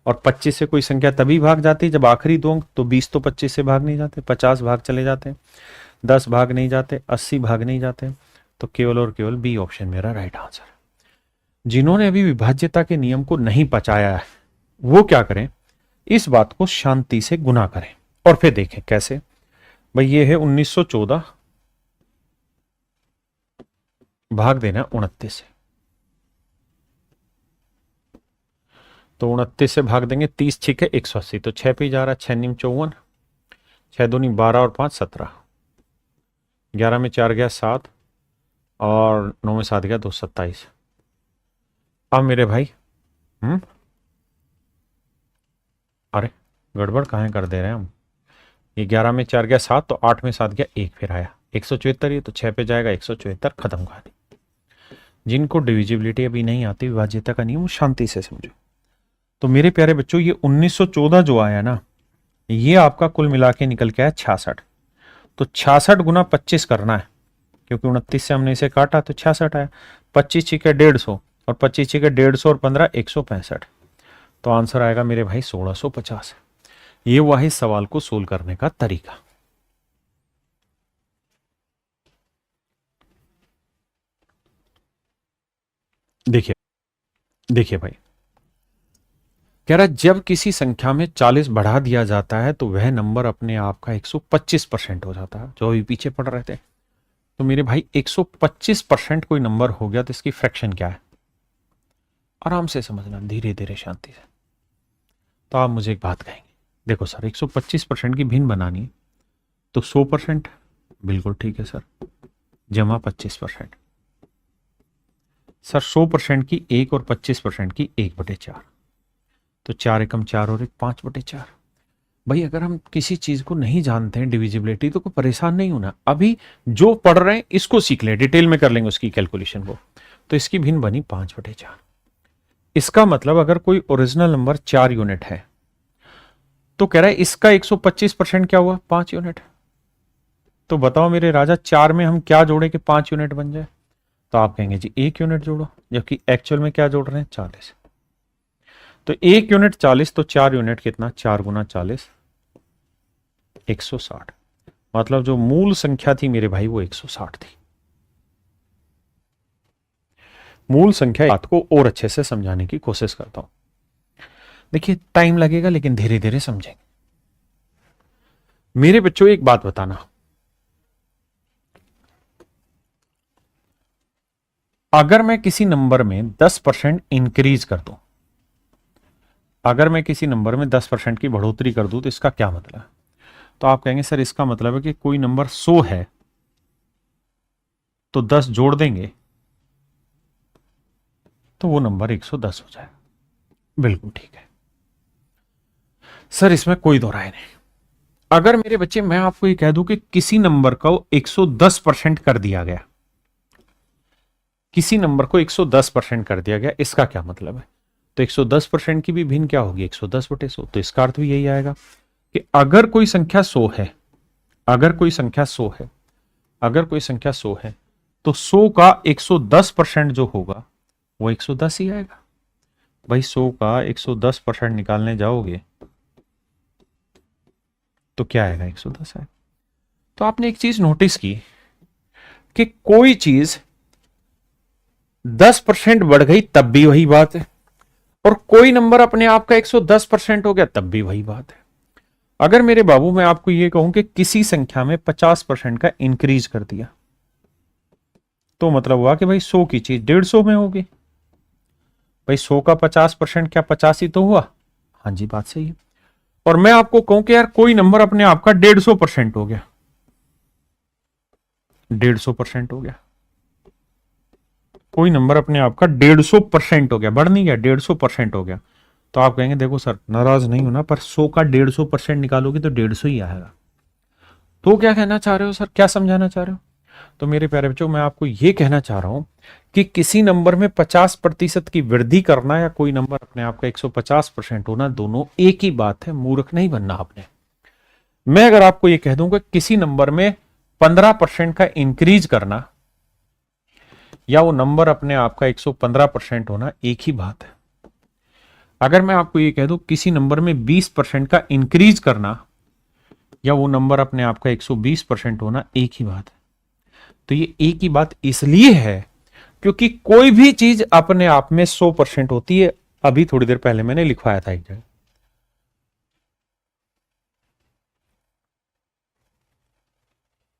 और 25 से कोई संख्या तभी भाग जाती है जब आखिरी दो अंक, तो 20 तो 25 से भाग नहीं जाते, 50 भाग चले जाते हैं, 10 भाग नहीं जाते, 80 भाग नहीं जाते। तो केवल और केवल बी ऑप्शन मेरा राइट आंसर है। जिन्होंने अभी विभाज्यता के नियम को नहीं पचाया है वो क्या करें, इस बात को शांति से गुना करें और फिर देखें कैसे। भाई ये है 1914 भाग देना 29 से, तो 29 से भाग देंगे, 30 छिके 180, तो 6 पे जा रहा है, 6 नीम 54, 6 दूनी 12 और 5 17, 11 में 4 गया 7 और 9 में 7 गया 2 27। अब मेरे भाई अरे गड़बड़ कहाँ कर दे रहे हैं हम। ये 11 में 4 गया 7, तो 8 में 7 गया 1 फिर आया 174, ये तो 6 पे जाएगा 174, खत्म कहानी। जिनको डिविजिबिलिटी अभी नहीं आती, विभाज्यता का नियम, वो शांति से समझो। तो मेरे प्यारे बच्चों ये 1914 जो आया ना, ये आपका कुल मिला के निकल के आया 66। तो 66 गुना 25 करना है, क्योंकि 29 से हमने इसे काटा तो 66 आया। 25 छिके 150 और 25 छिके 150 और 15 165। तो आंसर आएगा मेरे भाई 1650। ये हुआ है सवाल को सोल्व करने का तरीका। देखिए देखिए भाई, कह रहा जब किसी संख्या में 40 बढ़ा दिया जाता है तो वह नंबर अपने आप का 125% हो जाता है, जो अभी पीछे पढ़ रहे थे। तो मेरे भाई 125% कोई नंबर हो गया तो इसकी फ्रैक्शन क्या है? आराम से समझना, धीरे धीरे शांति से। तो आप मुझे एक बात कहेंगे, देखो सर 125% की भिन्न बनानी है तो 100%, बिल्कुल ठीक है सर, जमा 25%। सर 100% की 1 और 25% की 1/4, तो 4 एकम 4 और 1 5/4। भाई अगर हम किसी चीज को नहीं जानते हैं डिविजिबिलिटी, तो कोई परेशान नहीं होना, अभी जो पढ़ रहे हैं इसको सीख लें, डिटेल में कर लेंगे उसकी कैलकुलेशन को। तो इसकी भिन्न बनी 5/4। इसका मतलब अगर कोई ओरिजिनल नंबर 4 यूनिट है तो कह रहा है इसका 125% क्या हुआ? 5 यूनिट। तो बताओ मेरे राजा, 4 में हम क्या जोड़े कि 5 यूनिट बन जाए? तो आप कहेंगे जी 1 यूनिट जोड़ो, जबकि एक्चुअल में क्या जोड़ रहे हैं 40। तो 1 यूनिट 40, तो 4 यूनिट कितना, 4 गुना 40 160। मतलब जो मूल संख्या थी मेरे भाई वो 160 थी। मूल संख्या बात को और अच्छे से समझाने की कोशिश करता हूं। देखिए टाइम लगेगा लेकिन धीरे धीरे समझेंगे। मेरे बच्चों एक बात बताना, अगर मैं किसी नंबर में 10% इंक्रीज कर दूं, अगर मैं किसी नंबर में 10% की बढ़ोतरी कर दूं तो इसका क्या मतलब है? तो आप कहेंगे सर इसका मतलब है कि कोई नंबर 100 है तो 10 जोड़ देंगे तो वो नंबर 110 हो जाएगा। बिल्कुल ठीक है सर, इसमें कोई दो राय नहीं। अगर मेरे बच्चे मैं आपको ये कह दूं कि किसी नंबर को 110% कर दिया गया, किसी नंबर को 110% कर दिया गया, इसका क्या मतलब है? तो 110% की भी भिन्न क्या होगी, 110/100। तो इसका अर्थ भी यही आएगा कि अगर कोई संख्या 100 है, अगर कोई संख्या 100 है, अगर कोई संख्या 100 है तो 100 का 110% जो होगा वो 110 ही आएगा। भाई 100 का 110% निकालने जाओगे तो क्या आएगा, 110 आएगा। तो आपने एक चीज नोटिस की कि कोई चीज 10% बढ़ गई तब भी वही बात है, और कोई नंबर अपने आप का 110% हो गया तब भी वही बात है। अगर मेरे बाबू मैं आपको यह कहूं कि किसी संख्या में 50% का इंक्रीज कर दिया तो मतलब हुआ कि भाई 100 की चीज 150 में होगी। भाई 100 का 50% क्या 50 ही तो हुआ? हाँ जी बात सही है। और मैं आपको कहूं कि यार कोई नंबर अपने आप का 150% हो गया, 150% हो गया, कोई नंबर अपने आप का 150% हो गया, बढ़ नहीं गया, 150% हो गया, तो आप कहेंगे देखो सर नाराज नहीं होना, पर 100 का 150% निकालोगे तो 150 ही आएगा। तो क्या कहना चाह रहे हो सर, क्या समझाना चाह रहे हो? तो मेरे प्यारे बच्चों मैं आपको यह कहना चाह रहा हूं कि किसी नंबर में 50% की वृद्धि करना या कोई नंबर अपने आप का 150% होना, दोनों एक ही बात है। मूर्ख नहीं बनना आपने। मैं अगर आपको यह कह दूंगा किसी नंबर में 15% का इंक्रीज करना या वो नंबर अपने आप का 115% होना, एक ही बात है। अगर मैं आपको यह कह दूं किसी नंबर में 20% का इंक्रीज करना या वो नंबर अपने आप का 120% होना, एक ही बात है। तो ये एक ही बात इसलिए है क्योंकि कोई भी चीज अपने आप में 100% होती है। अभी थोड़ी देर पहले मैंने लिखवाया था एक जगह,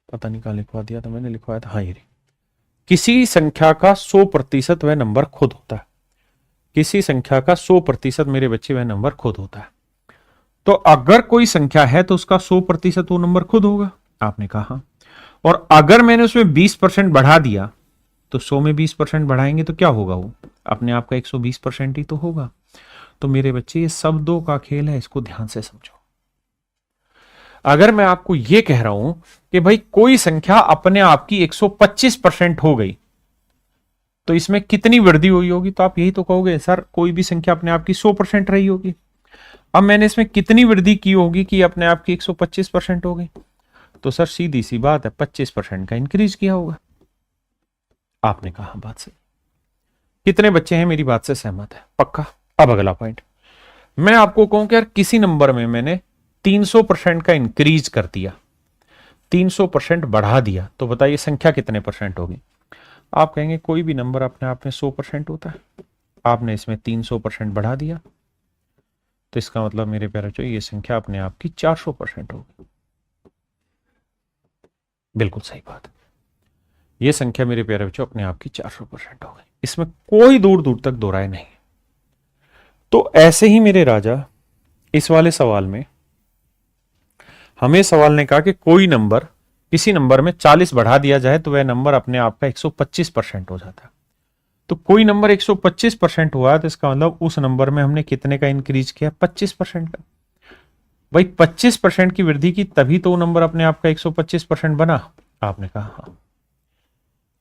पता नहीं कहां लिखवा दिया था मैंने, लिखवाया था हाँ, ये किसी संख्या का 100% वह नंबर खुद होता है। किसी संख्या का 100% मेरे बच्चे वह नंबर खुद होता है। तो अगर कोई संख्या है तो उसका 100% वो नंबर खुद होगा। आपने कहा हाँ। और अगर मैंने उसमें 20% बढ़ा दिया तो 100 में 20% बढ़ाएंगे तो क्या होगा, वो अपने आप का 120% ही तो होगा। तो मेरे बच्चे ये शब्दों का खेल है, इसको ध्यान से समझो। अगर मैं आपको यह कह रहा हूं कि भाई कोई संख्या अपने आप की 125% हो गई तो इसमें कितनी वृद्धि हुई होगी, तो आप यही तो कहोगे सर कोई भी संख्या अपने आप की 100% रही होगी। अब मैंने इसमें कितनी वृद्धि की होगी कि अपने आप की 125% हो गई? तो सर सीधी सी बात है, 25% का इंक्रीज किया होगा। आपने कहा बात सही। कितने बच्चे हैं मेरी बात से सहमत है? पक्का। अब अगला पॉइंट, मैं आपको कहूं कि यार किसी नंबर में मैंने 300% का इंक्रीज कर दिया, 300% बढ़ा दिया, तो बताइए संख्या कितने परसेंट होगी? आप कहेंगे कोई भी नंबर अपने आप में 100% होता है, आपने इसमें 300% बढ़ा दिया तो इसका मतलब मेरे प्यारे बच्चों ये संख्या अपने आप की 400% होगी। बिल्कुल सही बात है, ये संख्या मेरे प्यारे बच्चों अपने आप की 400% हो गई। इसमें कोई दूर दूर तक दो राय नहीं। तो ऐसे ही मेरे राजा इस वाले सवाल में हमें सवाल ने कहा कि कोई नंबर, किसी नंबर में 40 बढ़ा दिया जाए तो वह नंबर अपने आप का 125% हो जाता है। तो कोई नंबर 125% हुआ तो इसका मतलब उस नंबर में हमने कितने का इंक्रीज किया, 25% का। भाई 25% की वृद्धि की तभी तो वो नंबर अपने आप का 125% बना। आपने कहा हाँ।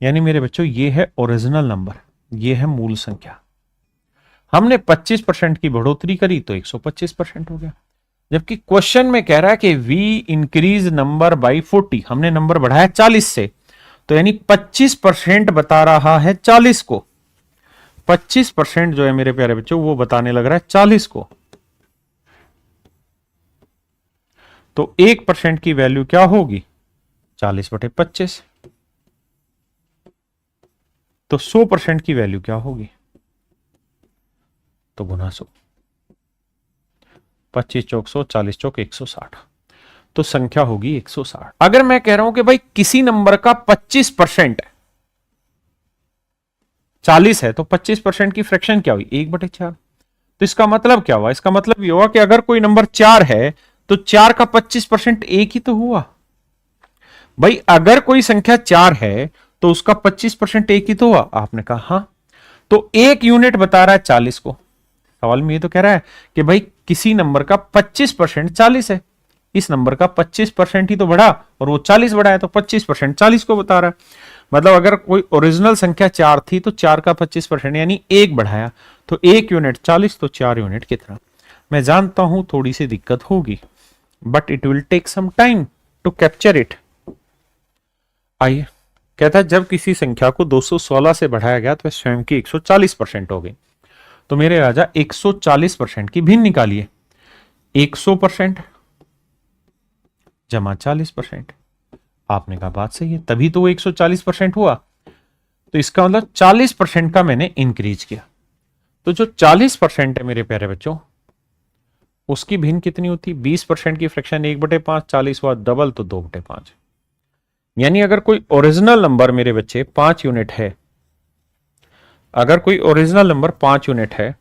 यानी मेरे बच्चों ये है ओरिजिनल नंबर, ये है मूल संख्या। हमने 25% की बढ़ोतरी करी तो 125% हो गया। जबकि क्वेश्चन में कह रहा है कि वी इंक्रीज नंबर बाई 40, हमने नंबर बढ़ाया 40 से, तो तो यानी 25% बता रहा है 40 को। 25% जो है मेरे प्यारे बच्चों वो बताने लग रहा है 40 को। तो 1% की वैल्यू क्या होगी? 40/25। तो 100% की वैल्यू क्या होगी? तो गुना 100। 25 चौक 100, 40 चौक 160। तो संख्या होगी 160। अगर मैं कह रहा हूं कि भाई किसी नंबर का 25% 40 है तो 25% की फ्रैक्शन क्या हुई? 1/4। तो इसका मतलब क्या हुआ? इसका मतलब ये हुआ कि अगर कोई नंबर 4 है तो 4 का 25% एक ही तो हुआ। भाई अगर कोई संख्या 4 है तो उसका 25% एक ही तो हुआ। आपने कहा हां। तो एक यूनिट बता रहा है 40 को। सवाल में ये तो कह रहा है कि भाई किसी नंबर का 25% 40 है। इस नंबर का 25% ही तो बढ़ा और वो 40 बढ़ा है, तो 25% 40 को बता रहा है। मतलब अगर कोई ओरिजिनल संख्या 4 थी तो 4 का 25% यानी एक बढ़ाया, तो एक यूनिट 40 तो 4 यूनिट कितना? मैं जानता हूं थोड़ी सी दिक्कत होगी, but it will take some time to capture it. आइए, कहता है जब किसी संख्या को 216 से बढ़ाया गया तो वह स्वयं की 140% हो गई। तो मेरे राजा 140% की भिन्न निकालिए। 100% जमा 40%। आपने कहा बात सही है, तभी तो वो 140% हुआ। तो इसका मतलब 40% का मैंने इंक्रीज किया। तो जो 40% है मेरे प्यारे बच्चों, उसकी भिन्न कितनी होती? 20% की फ्रैक्शन 1/5, 40 हुआ डबल तो 2/5। यानी अगर कोई ओरिजिनल नंबर मेरे बच्चे 5 यूनिट है, अगर कोई ओरिजिनल नंबर 5 यूनिट है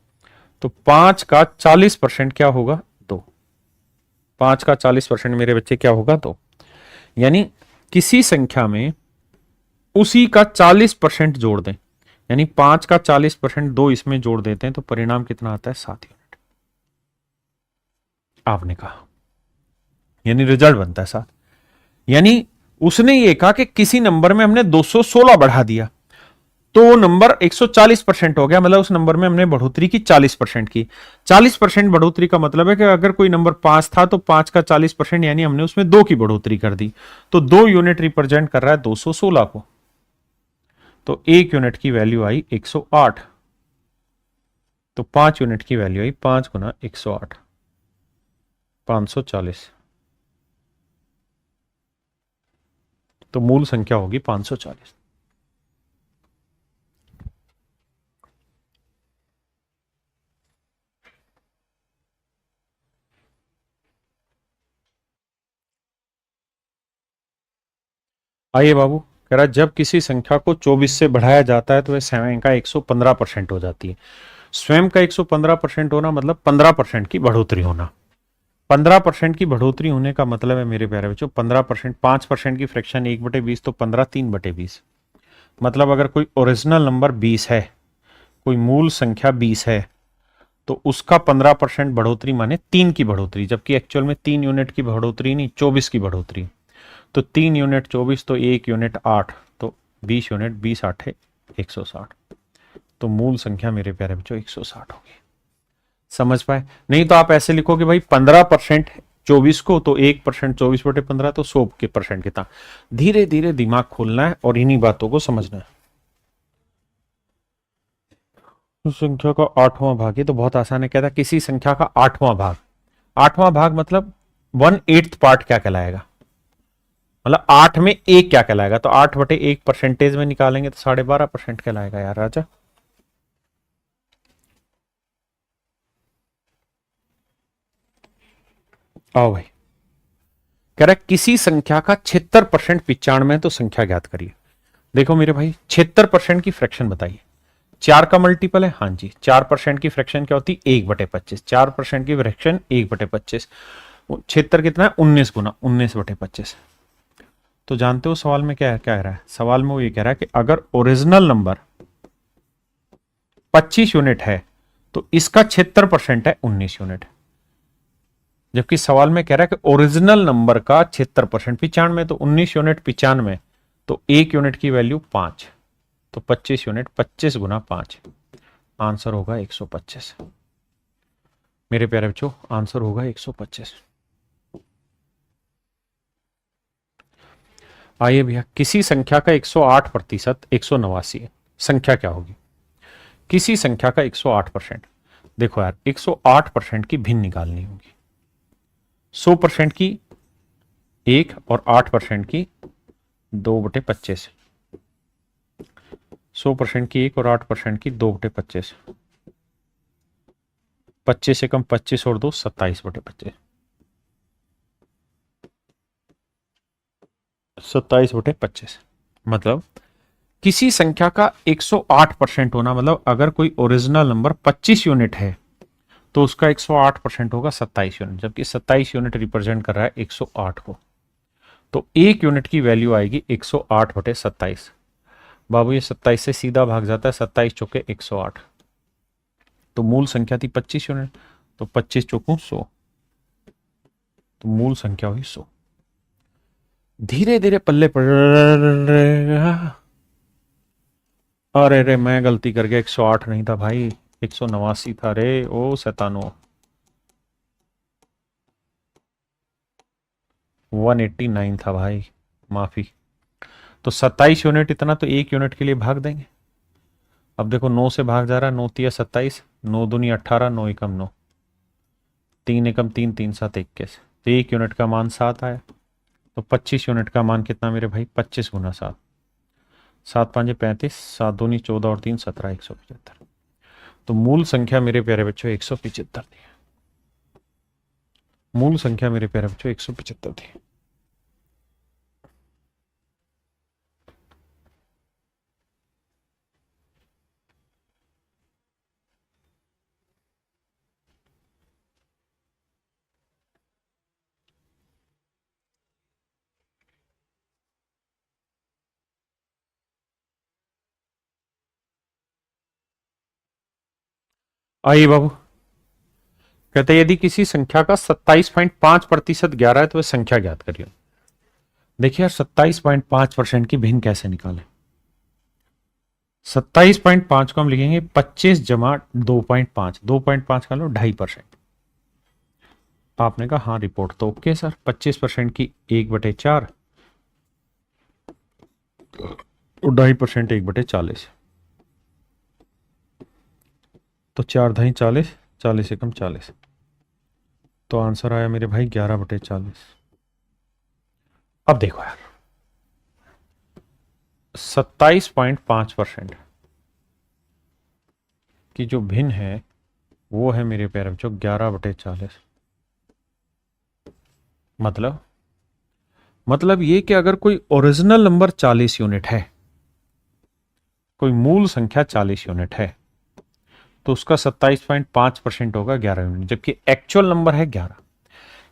तो 5 का 40% क्या होगा? 2। 5 का 40% मेरे बच्चे क्या होगा? 2। यानी किसी संख्या में उसी का 40% जोड़ दें, यानी 5 का 40% 2 इसमें जोड़ देते हैं तो परिणाम कितना आता है? 7 यूनिट। आपने कहा यानी रिजल्ट बनता है 7। यानी उसने ये कहा कि किसी नंबर में हमने 216 बढ़ा दिया तो वो नंबर 140% हो गया। मतलब उस नंबर में हमने बढ़ोतरी की 40% की। 40% बढ़ोतरी का मतलब है कि अगर कोई नंबर 5 था तो 5 का 40% यानी हमने उसमें 2 की बढ़ोतरी कर दी। तो 2 यूनिट रिप्रेजेंट कर रहा है 216 को। तो 1 यूनिट की वैल्यू आई 108। तो 5 यूनिट की वैल्यू आई 5 गुना 108, 540। तो मूल संख्या होगी 540। आइए बाबू, कह रहा जब किसी संख्या को 24 से बढ़ाया जाता है तो वह स्वयं का 115% हो जाती है। स्वयं का 115% होना मतलब 15% की बढ़ोतरी होना। 15% की बढ़ोतरी होने का मतलब है मेरे प्यारे बच्चों 15%, 5% की फ्रैक्शन 1/20 तो 15 3/20। मतलब अगर कोई ओरिजिनल नंबर 20 है, कोई मूल संख्या 20 है, तो उसका 15% बढ़ोतरी माने 3 की बढ़ोतरी, जबकि एक्चुअल में 3 यूनिट की बढ़ोतरी नहीं 24 की बढ़ोतरी। तो 3 यूनिट 24 तो 1 यूनिट 8, तो 20 यूनिट 20 8 है 160। तो मूल संख्या मेरे प्यारे बच्चों 160 होगी। समझ पाए? नहीं तो आप ऐसे लिखोगे भाई 15% 24 को तो 1% 24/15 तो 100 के परसेंट कितना। धीरे धीरे दिमाग खोलना है और इन्हीं बातों को समझना है। उस संख्या का 8वां भाग, ये तो बहुत आसान है। कहता किसी संख्या का 8वां भाग। 8वां भाग मतलब 1/8 पार्ट क्या कहलाएगा? मतलब 8 में 1 क्या कहलाएगा? तो 8/1 परसेंटेज में निकालेंगे तो 12.5% कहलाएगा यार राजा। आओ भाई, कह रहा है किसी संख्या का 76% 95 तो संख्या ज्ञात करिए। देखो मेरे भाई 76% की फ्रैक्शन बताइए। 4 का मल्टीपल है, हाँ जी। 4% की फ्रैक्शन क्या होती है? 1/25। 4% की फ्रैक्शन 1/25। 76 कितना है? 19 गुना 19/25। तो जानते हो सवाल में क्या कह रहा है? सवाल में वो ये कह रहा है कि अगर ओरिजिनल नंबर 25 यूनिट है तो इसका 76% है 19 यूनिट। जबकि सवाल में कह रहा है कि ओरिजिनल नंबर का 76% 95, तो 19 यूनिट 95, तो 1 यूनिट की वैल्यू 5, तो 25 यूनिट 25 गुना 5। आंसर होगा 125। मेरे प्यारे बच्चों आंसर होगा 125। आइए भैया, किसी संख्या का 108% 189 है, संख्या क्या होगी? किसी संख्या का 108%, देखो यार 108% की भिन्न निकालनी होगी, 100% की 1 और 8% की 2/25, 100% की 1 और 8% की 2/25, 25 से कम 25 और 2 27/25, 27/25। मतलब किसी संख्या का 108% होना, मतलब अगर कोई ओरिजिनल नंबर 25 यूनिट है तो उसका 108% होगा 27 यूनिट, जबकि 27 यूनिट रिप्रेजेंट कर रहा है 108 को। तो एक यूनिट की वैल्यू आएगी 108/27। बाबू ये 27 से सीधा भाग जाता है, 27 चौके 108। तो मूल संख्या थी 25 यूनिट, तो 25 चौकों 100, तो मूल संख्या हुई 100। धीरे धीरे पल्ले पड़ेगा। अरे रे मैं गलती कर गया, 108 नहीं था भाई, 189 था रे, ओ शैतानो, 189 था भाई, माफी। तो 27 यूनिट, इतना तो एक यूनिट के लिए भाग देंगे। अब देखो 9 से भाग जा रहा है, 9 तिया 27, 9 दूनी 18, 9 एकम 9, 3 एकम 3, 3 7 21, तो एक यूनिट का मान 7 आया। तो 25 यूनिट का मान कितना मेरे भाई? 25 गुना 7, 7 5 35, 7 दूनी 14 और 3 17, 175। तो मूल संख्या मेरे प्यारे बच्चों 175 थी। मूल संख्या मेरे प्यारे बच्चों 175 थी। आइए बाबू, कहते यदि किसी संख्या का 27.5% 11 है तो वह संख्या ज्ञात करिए। देखिए यार 27.5% की भिन्न कैसे निकालें? 27.5 को हम लिखेंगे 25 जमा 2.5, 2.5 का लो 2.5%। आपने कहा हाँ रिपोर्ट तो ओके सर। 25% की 1/4 और 2.5% 1/40, तो 4 2 40, 40 एकम 40, तो आंसर आया मेरे भाई 11/40। अब देखो यार 27.5% की जो भिन्न है वो है मेरे प्यारे बच्चों 11/40। मतलब ये कि अगर कोई ओरिजिनल नंबर 40 यूनिट है, कोई मूल संख्या 40 यूनिट है, तो उसका 27.5% होगा 11 यूनिट, जबकि एक्चुअल नंबर है 11।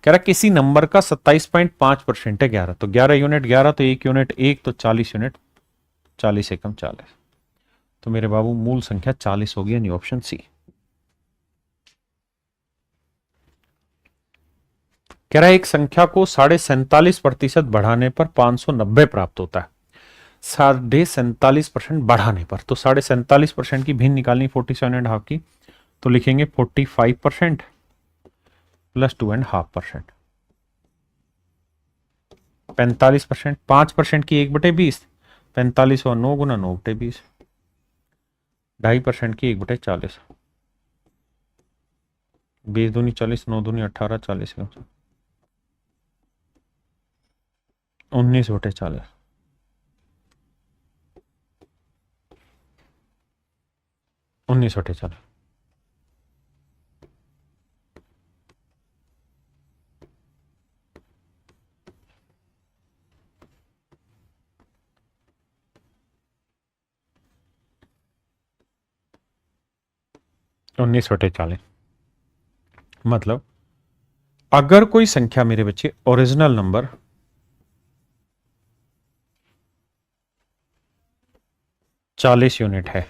कह रहा किसी नंबर का 27.5% है 11, तो 11 यूनिट 11, तो एक यूनिट 1, तो 40 यूनिट 40 एकम 40। तो मेरे बाबू मूल संख्या 40 होगी, यानी ऑप्शन सी। कह रहा है एक संख्या को 47.5% बढ़ाने पर 590 प्राप्त होता है। 47.5% बढ़ाने पर, तो 47.5% की भिन्न निकालनी 47.5 की, तो लिखेंगे 45% प्लस 2.5%, 45%, 5% की 1/20, 45 और 9 गुना 9/20, 2.5% की 1/40, 20 दूनी 40, 9 दूनी 18, 40 19/40, 19/40। 19/40। मतलब अगर कोई संख्या मेरे बच्चे ओरिजिनल नंबर 40 यूनिट है,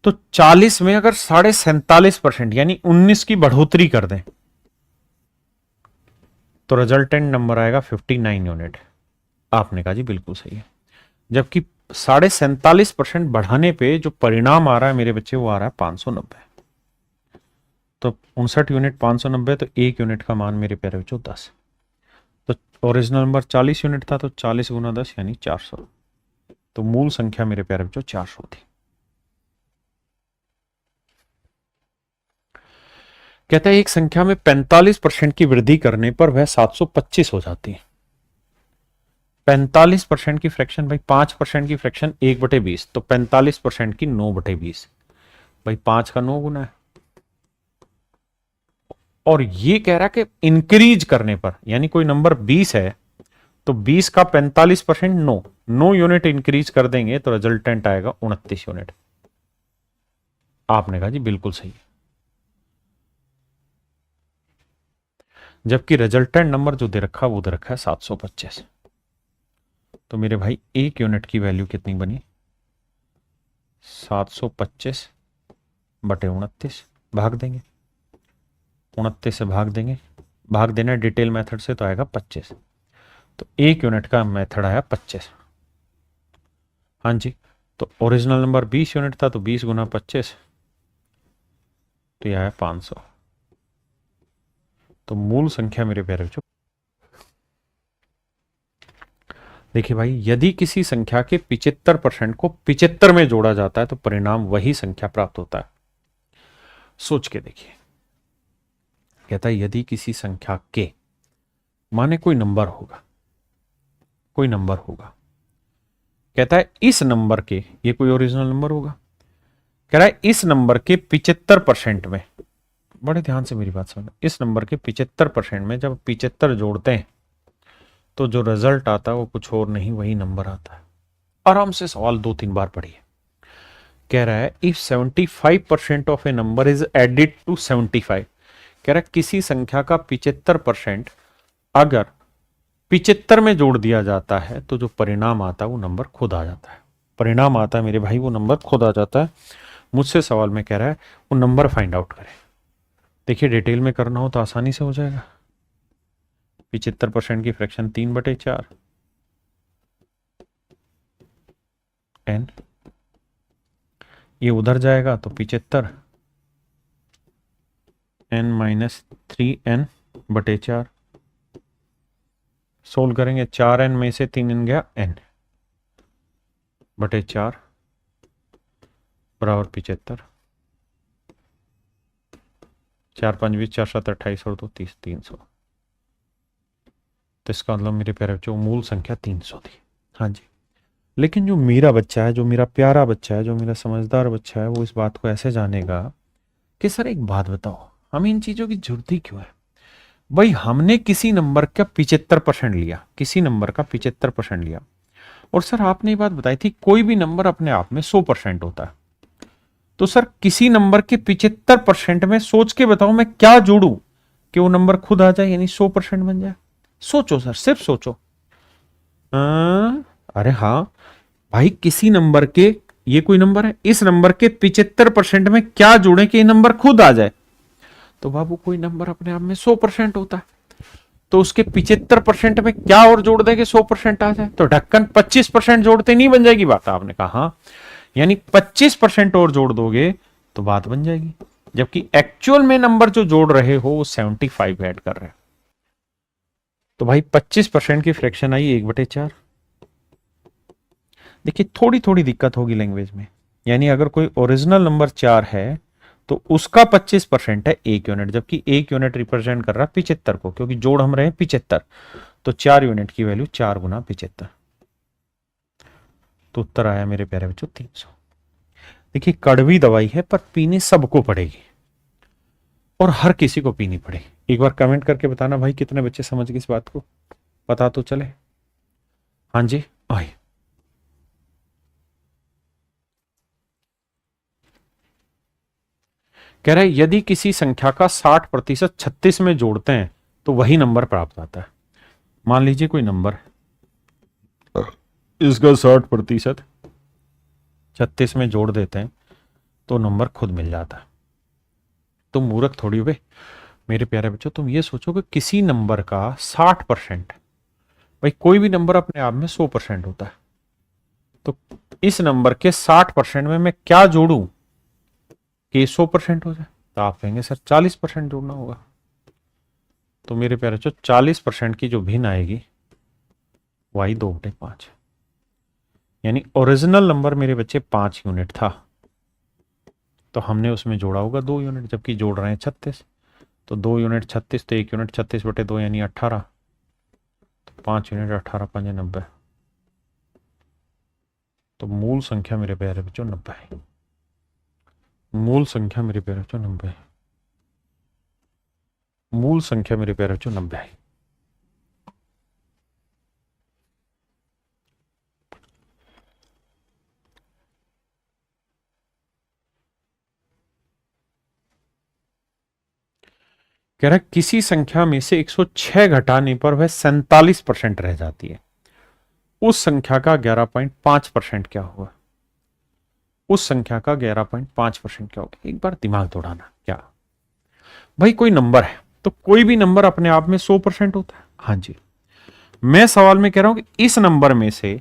तो 40 में अगर 47.5% यानी 19 की बढ़ोतरी कर दें तो रिजल्टेंट नंबर आएगा 59 यूनिट। आपने कहा जी बिल्कुल सही है। जबकि 47.5% बढ़ाने पे जो परिणाम आ रहा है मेरे बच्चे वो आ रहा है 590। तो 59 यूनिट 590, तो एक यूनिट का मान मेरे प्यारे बच्चों 10। तो ओरिजिनल नंबर 40 यूनिट था तो 40 गुना 10 यानी 400। तो मूल संख्या मेरे प्यारे बच्चों 400 थी। कहता है एक संख्या में 45% की वृद्धि करने पर वह 725 हो जाती है। 45% की फ्रैक्शन भाई, 5% की फ्रैक्शन 1/20, तो 45% की 9/20 भाई, 5 का 9 गुना है। और ये कह रहा है कि इंक्रीज करने पर, यानी कोई नंबर 20 है तो 20 का 45% 9 यूनिट इंक्रीज कर देंगे तो रिजल्टेंट आएगा 29 यूनिट। आपने कहा जी बिल्कुल सही है। जबकि रिजल्टेंट नंबर जो दे रखा वो दे रखा है 725। तो मेरे भाई 1 यूनिट की वैल्यू कितनी बनी? 725 बटे 29, भाग देंगे, 29 से भाग देंगे, भाग देना डिटेल मेथड से तो आएगा 25। तो 1 यूनिट का मेथड आया 25। हाँ जी, तो ओरिजिनल नंबर 20 यूनिट था तो 20 गुना 25 तो यह आया 500। तो मूल संख्या मेरे प्यारे बच्चों, देखिए भाई, यदि किसी संख्या के 75% को 75 में जोड़ा जाता है तो परिणाम वही संख्या प्राप्त होता है। सोच के देखिए, कहता है यदि किसी संख्या के, माने कोई नंबर होगा, कोई नंबर होगा, कहता है इस नंबर के, ये कोई ओरिजिनल नंबर होगा, कह रहा है इस नंबर के 75% में, बड़े ध्यान से मेरी बात समझना, इस नंबर के 75% में जब 75 जोड़ते हैं तो जो रिजल्ट आता है वो कुछ और नहीं, वही नंबर आता है। आराम से सवाल 2-3 बार पढ़िए। कह रहा है if 75% of a number is added to 75, कह रहा है किसी संख्या का 75% अगर 75 में जोड़ दिया जाता है तो जो परिणाम आता है वो नंबर खुद आ जाता है। परिणाम आता है मेरे भाई, वो नंबर खुद आ जाता है। मुझसे सवाल में कह रहा है वो नंबर फाइंड आउट करें। देखिए डिटेल में करना हो तो आसानी से हो जाएगा। 75% की फ्रैक्शन 3/4 n, ये उधर जाएगा तो 75 n-3n/4, सोल्व करेंगे, 4n में से 3n गया n/4 बराबर 75, 4×5 = 20, 4×7 = 28 और 2 30, 300। तो इसका मतलब मेरे प्यारे बच्चों मूल संख्या 300 थी। हाँ जी, लेकिन जो मेरा बच्चा है, जो मेरा प्यारा बच्चा है, जो मेरा समझदार बच्चा है, वो इस बात को ऐसे जानेगा कि सर एक बात बताओ, हमें इन चीजों की जरूरत ही क्यों है? भाई हमने किसी नंबर का 75% लिया, किसी नंबर का 75% लिया, और सर आपने ये बात बताई थी कोई भी नंबर अपने आप में 100% होता है। तो सर किसी नंबर के 75% में सोच के बताओ मैं क्या जोड़ू कि वो नंबर खुद आ जाए, यानी 100% बन जाए। सोचो सर, सिर्फ सोचो। अरे हाँ भाई, किसी नंबर के, ये कोई नंबर है, इस नंबर के 75% में क्या जोड़े कि ये नंबर खुद आ जाए? तो बाबू कोई नंबर अपने आप में 100% होता है, तो उसके 75% में क्या और जोड़ दे कि 100% आ जाए? तो ढक्कन 25% जोड़ते नहीं बन जाएगी बात? आपने कहा हाँ, यानी 25% और जोड़ दोगे तो बात बन जाएगी, जबकि एक्चुअल में नंबर जो जोड़ रहे हो वो 75 ऐड कर रहे हैं। तो भाई 25% की फ्रैक्शन आई 1/4। देखिए थोड़ी थोड़ी दिक्कत होगी लैंग्वेज में, यानी अगर कोई ओरिजिनल नंबर 4 है तो उसका 25% है 1 यूनिट, जबकि 1 यूनिट रिप्रेजेंट कर रहा है 75 को, क्योंकि जोड़ हम रहे हैं 75, तो 4 यूनिट की वैल्यू 4 गुना 75। तो उत्तर आया मेरे प्यारे बच्चों 300। देखिए कड़वी दवाई है पर पीने सबको पड़ेगी, और हर किसी को पीनी पड़ेगी। एक बार कमेंट करके बताना भाई कितने बच्चे समझ गए इस बात को, पता तो चले। हाँ जी आइए, कह रहे यदि किसी संख्या का 60% 36 में जोड़ते हैं तो वही नंबर प्राप्त आता है। मान लीजिए कोई नंबर, इसका 60% 36 में जोड़ देते हैं तो नंबर खुद मिल जाता है। तुम मूर्ख थोड़ी हुए मेरे प्यारे बच्चों, तुम ये सोचो कि किसी नंबर का 60%, भाई कोई भी नंबर अपने आप में 100% होता है, तो इस नंबर के 60% में मैं क्या जोड़ूं कि 100% हो जाए? तो आप कहेंगे सर 40% जोड़ना होगा। तो मेरे प्यारे बच्चों 40% की जो भिन्न आएगी y 2/5, यानी ओरिजिनल नंबर मेरे बच्चे 5 यूनिट था, तो हमने उसमें जोड़ा होगा 2 यूनिट, जबकि जोड़ रहे हैं 36, तो 2 यूनिट 36, तो 1 यूनिट 36/2 यानी 18, तो 5 यूनिट 18 5 90, तो मूल संख्या मेरे प्यारे बच्चों 90 है। मूल संख्या मेरे प्यारे बच्चों 90 है। मूल संख्या मेरे प्यारे बच्चों 90 है। कह रहा है किसी संख्या में से 106 घटाने पर वह 47% रह जाती है, उस संख्या का 11.5% क्या होगा? उस संख्या का 11.5% क्या होगा? एक बार दिमाग दौड़ाना। क्या भाई, कोई नंबर है तो कोई भी नंबर अपने आप में 100% होता है? हाँ जी। मैं सवाल में कह रहा हूं कि इस नंबर में से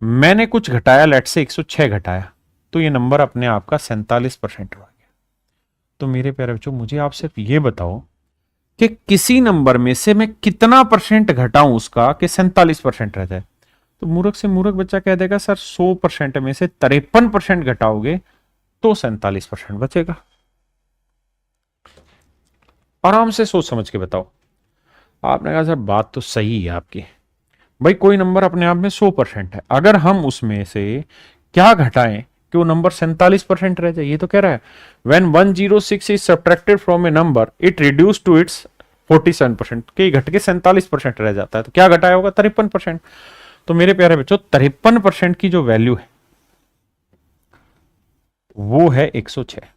मैंने कुछ घटाया, लेट से 106 घटाया, तो ये नंबर अपने आप का 47% हो गया। तो मेरे प्यारे बच्चों, मुझे आप सिर्फ ये बताओ कि किसी नंबर में से मैं कितना परसेंट घटाऊं उसका कि 47% रह जाए। तो मूर्ख से मूर्ख बच्चा कह देगा सर 100% में से 53% घटाओगे तो 47% बचेगा। आराम से सोच समझ के बताओ। आपने कहा सर बात तो सही है आपकी, भाई कोई नंबर अपने आप में 100% है, अगर हम उसमें से क्या घटाएं कि वो नंबर 47% रह जाए। ये तो कह रहा है when 106 is subtracted from a number it reduce to its 47%, के घट के 47% रह जाता है, तो क्या घटाया होगा? 53%। तो मेरे प्यारे बच्चों 53% की जो वैल्यू है वो है 106।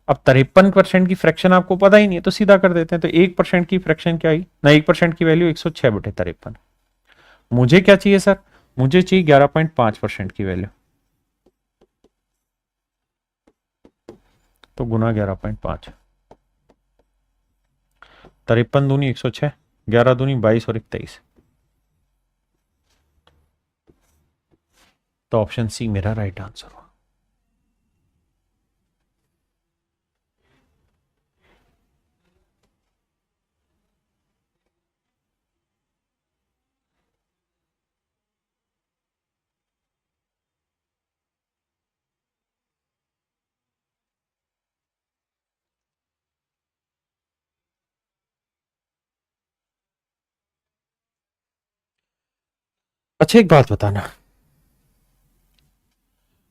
अब 53% की फ्रैक्शन आपको पता ही नहीं है तो सीधा कर देते हैं, तो 1% की फ्रैक्शन क्या आई ना, 1% की वैल्यू 106/53। मुझे क्या चाहिए सर? मुझे चाहिए 11.5% की वैल्यू, तो गुना 11.5, 53 दूनी 106, 11 दूनी 22 और 23, तो ऑप्शन सी मेरा राइट आंसर हुआ। अच्छा एक बात बताना,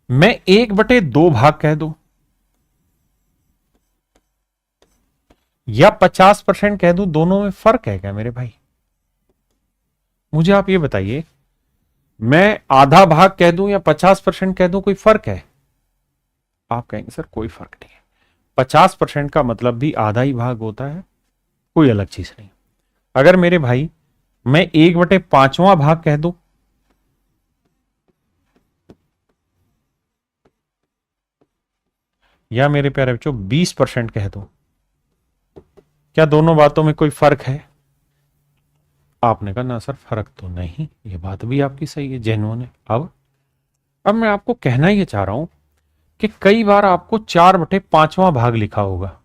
मैं 1/2 भाग कह दूं या 50% कह दूं, दोनों में फर्क है क्या मेरे भाई? मुझे आप ये बताइए, मैं आधा भाग कह दूं या 50% कह दूं, कोई फर्क है? आप कहेंगे सर कोई फर्क नहीं है, 50% का मतलब भी आधा ही भाग होता है, कोई अलग चीज नहीं। अगर मेरे भाई मैं 1/5वां भाग कह दूं या मेरे प्यारे बच्चों 20% कह दूं, क्या दोनों बातों में कोई फर्क है? आपने कहा ना सर फर्क तो नहीं, ये बात भी आपकी सही है, जेन्युइन है। अब मैं आपको कहना ये चाह रहा हूं कि कई बार आपको 4/5वां भाग लिखा होगा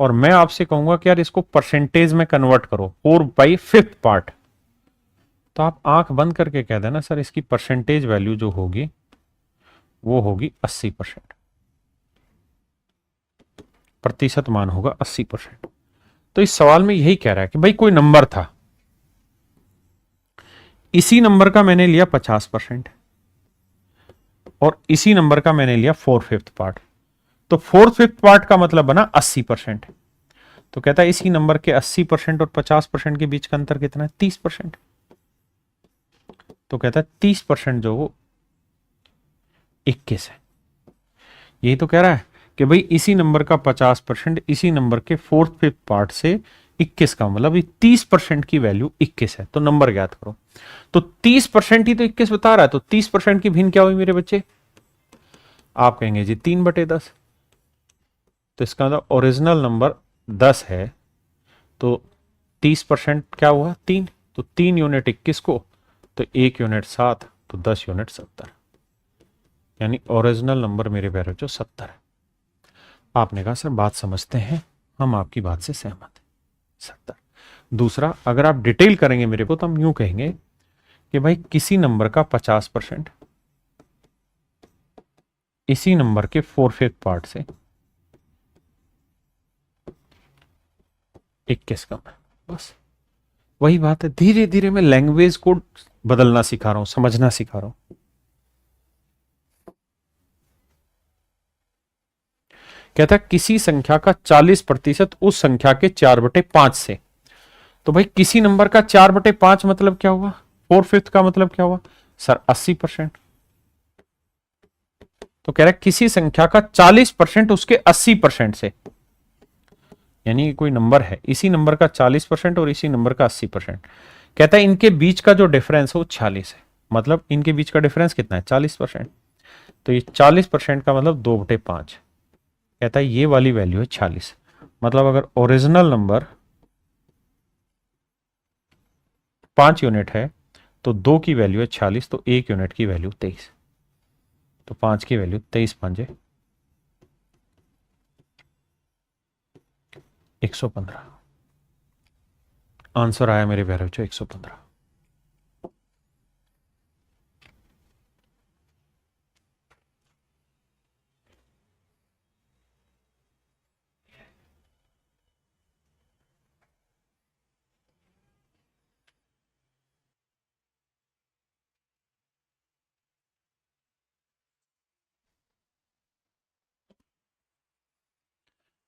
और मैं आपसे कहूंगा कि यार इसको परसेंटेज में कन्वर्ट करो, 4/5 पार्ट, तो आप आंख बंद करके कह देना सर इसकी परसेंटेज वैल्यू जो होगी वो होगी 80%, प्रतिशत मान होगा 80%। तो इस सवाल में यही कह रहा है कि भाई कोई नंबर था, इसी नंबर का मैंने लिया 50% और इसी नंबर का मैंने लिया 4/5 पार्ट, तो 4/5 पार्ट का मतलब बना 80%। तो कहता है इसी नंबर के 80% और 50% के बीच का अंतर कितना है? 30%। तो कहता है 30% जो वो 21 है। यही तो कह रहा है कि भाई इसी नंबर का 50% इसी नंबर के 4/5 पार्ट से 21 का मतलब 30% की वैल्यू 21 है, तो नंबर ज्ञात करो। तो 30% ही तो 21 बता रहा है, तो 30% की भिन्न क्या हुई मेरे बच्चे? आप कहेंगे जी 3/10, तो इसका मतलब ओरिजिनल नंबर 10 है, तो 30% क्या हुआ? 3, तो 3 यूनिट 21 को, तो 1 यूनिट 7, तो 10 यूनिट 70, यानी ओरिजिनल नंबर मेरे प्यारे बच्चों 70 है। आपने कहा सर बात समझते हैं, हम आपकी बात से सहमत हैं। 70। दूसरा, अगर आप डिटेल करेंगे मेरे को तो हम यूं कहेंगे कि भाई किसी नंबर का 50% इसी नंबर के 4/5 पार्ट से 21 कम है। बस वही बात है, धीरे धीरे मैं लैंग्वेज को बदलना सिखा रहा हूं, समझना सिखा रहा हूं। कहता है किसी संख्या का 40% उस संख्या के 4/5 से। तो भाई किसी नंबर का 4/5 मतलब क्या हुआ, 4/5 का मतलब क्या हुआ सर, 80%। तो कह रहा है किसी संख्या का 40% उसके 80% से, यानी कोई नंबर है, इसी नंबर का 40% और इसी नंबर का 80%। कहता है इनके बीच का जो डिफरेंस है वो 46 है, मतलब इनके बीच का डिफरेंस कितना है 40%। तो ये 40% का मतलब 2/5। कहता है ये वाली वैल्यू है 46। मतलब अगर ओरिजिनल नंबर 5 यूनिट है तो 2 की वैल्यू है 46, तो 1 यूनिट की वैल्यू 23। तो 5 की वैल्यू 23 5 115। आंसर आया मेरे प्यारे बच्चों 115।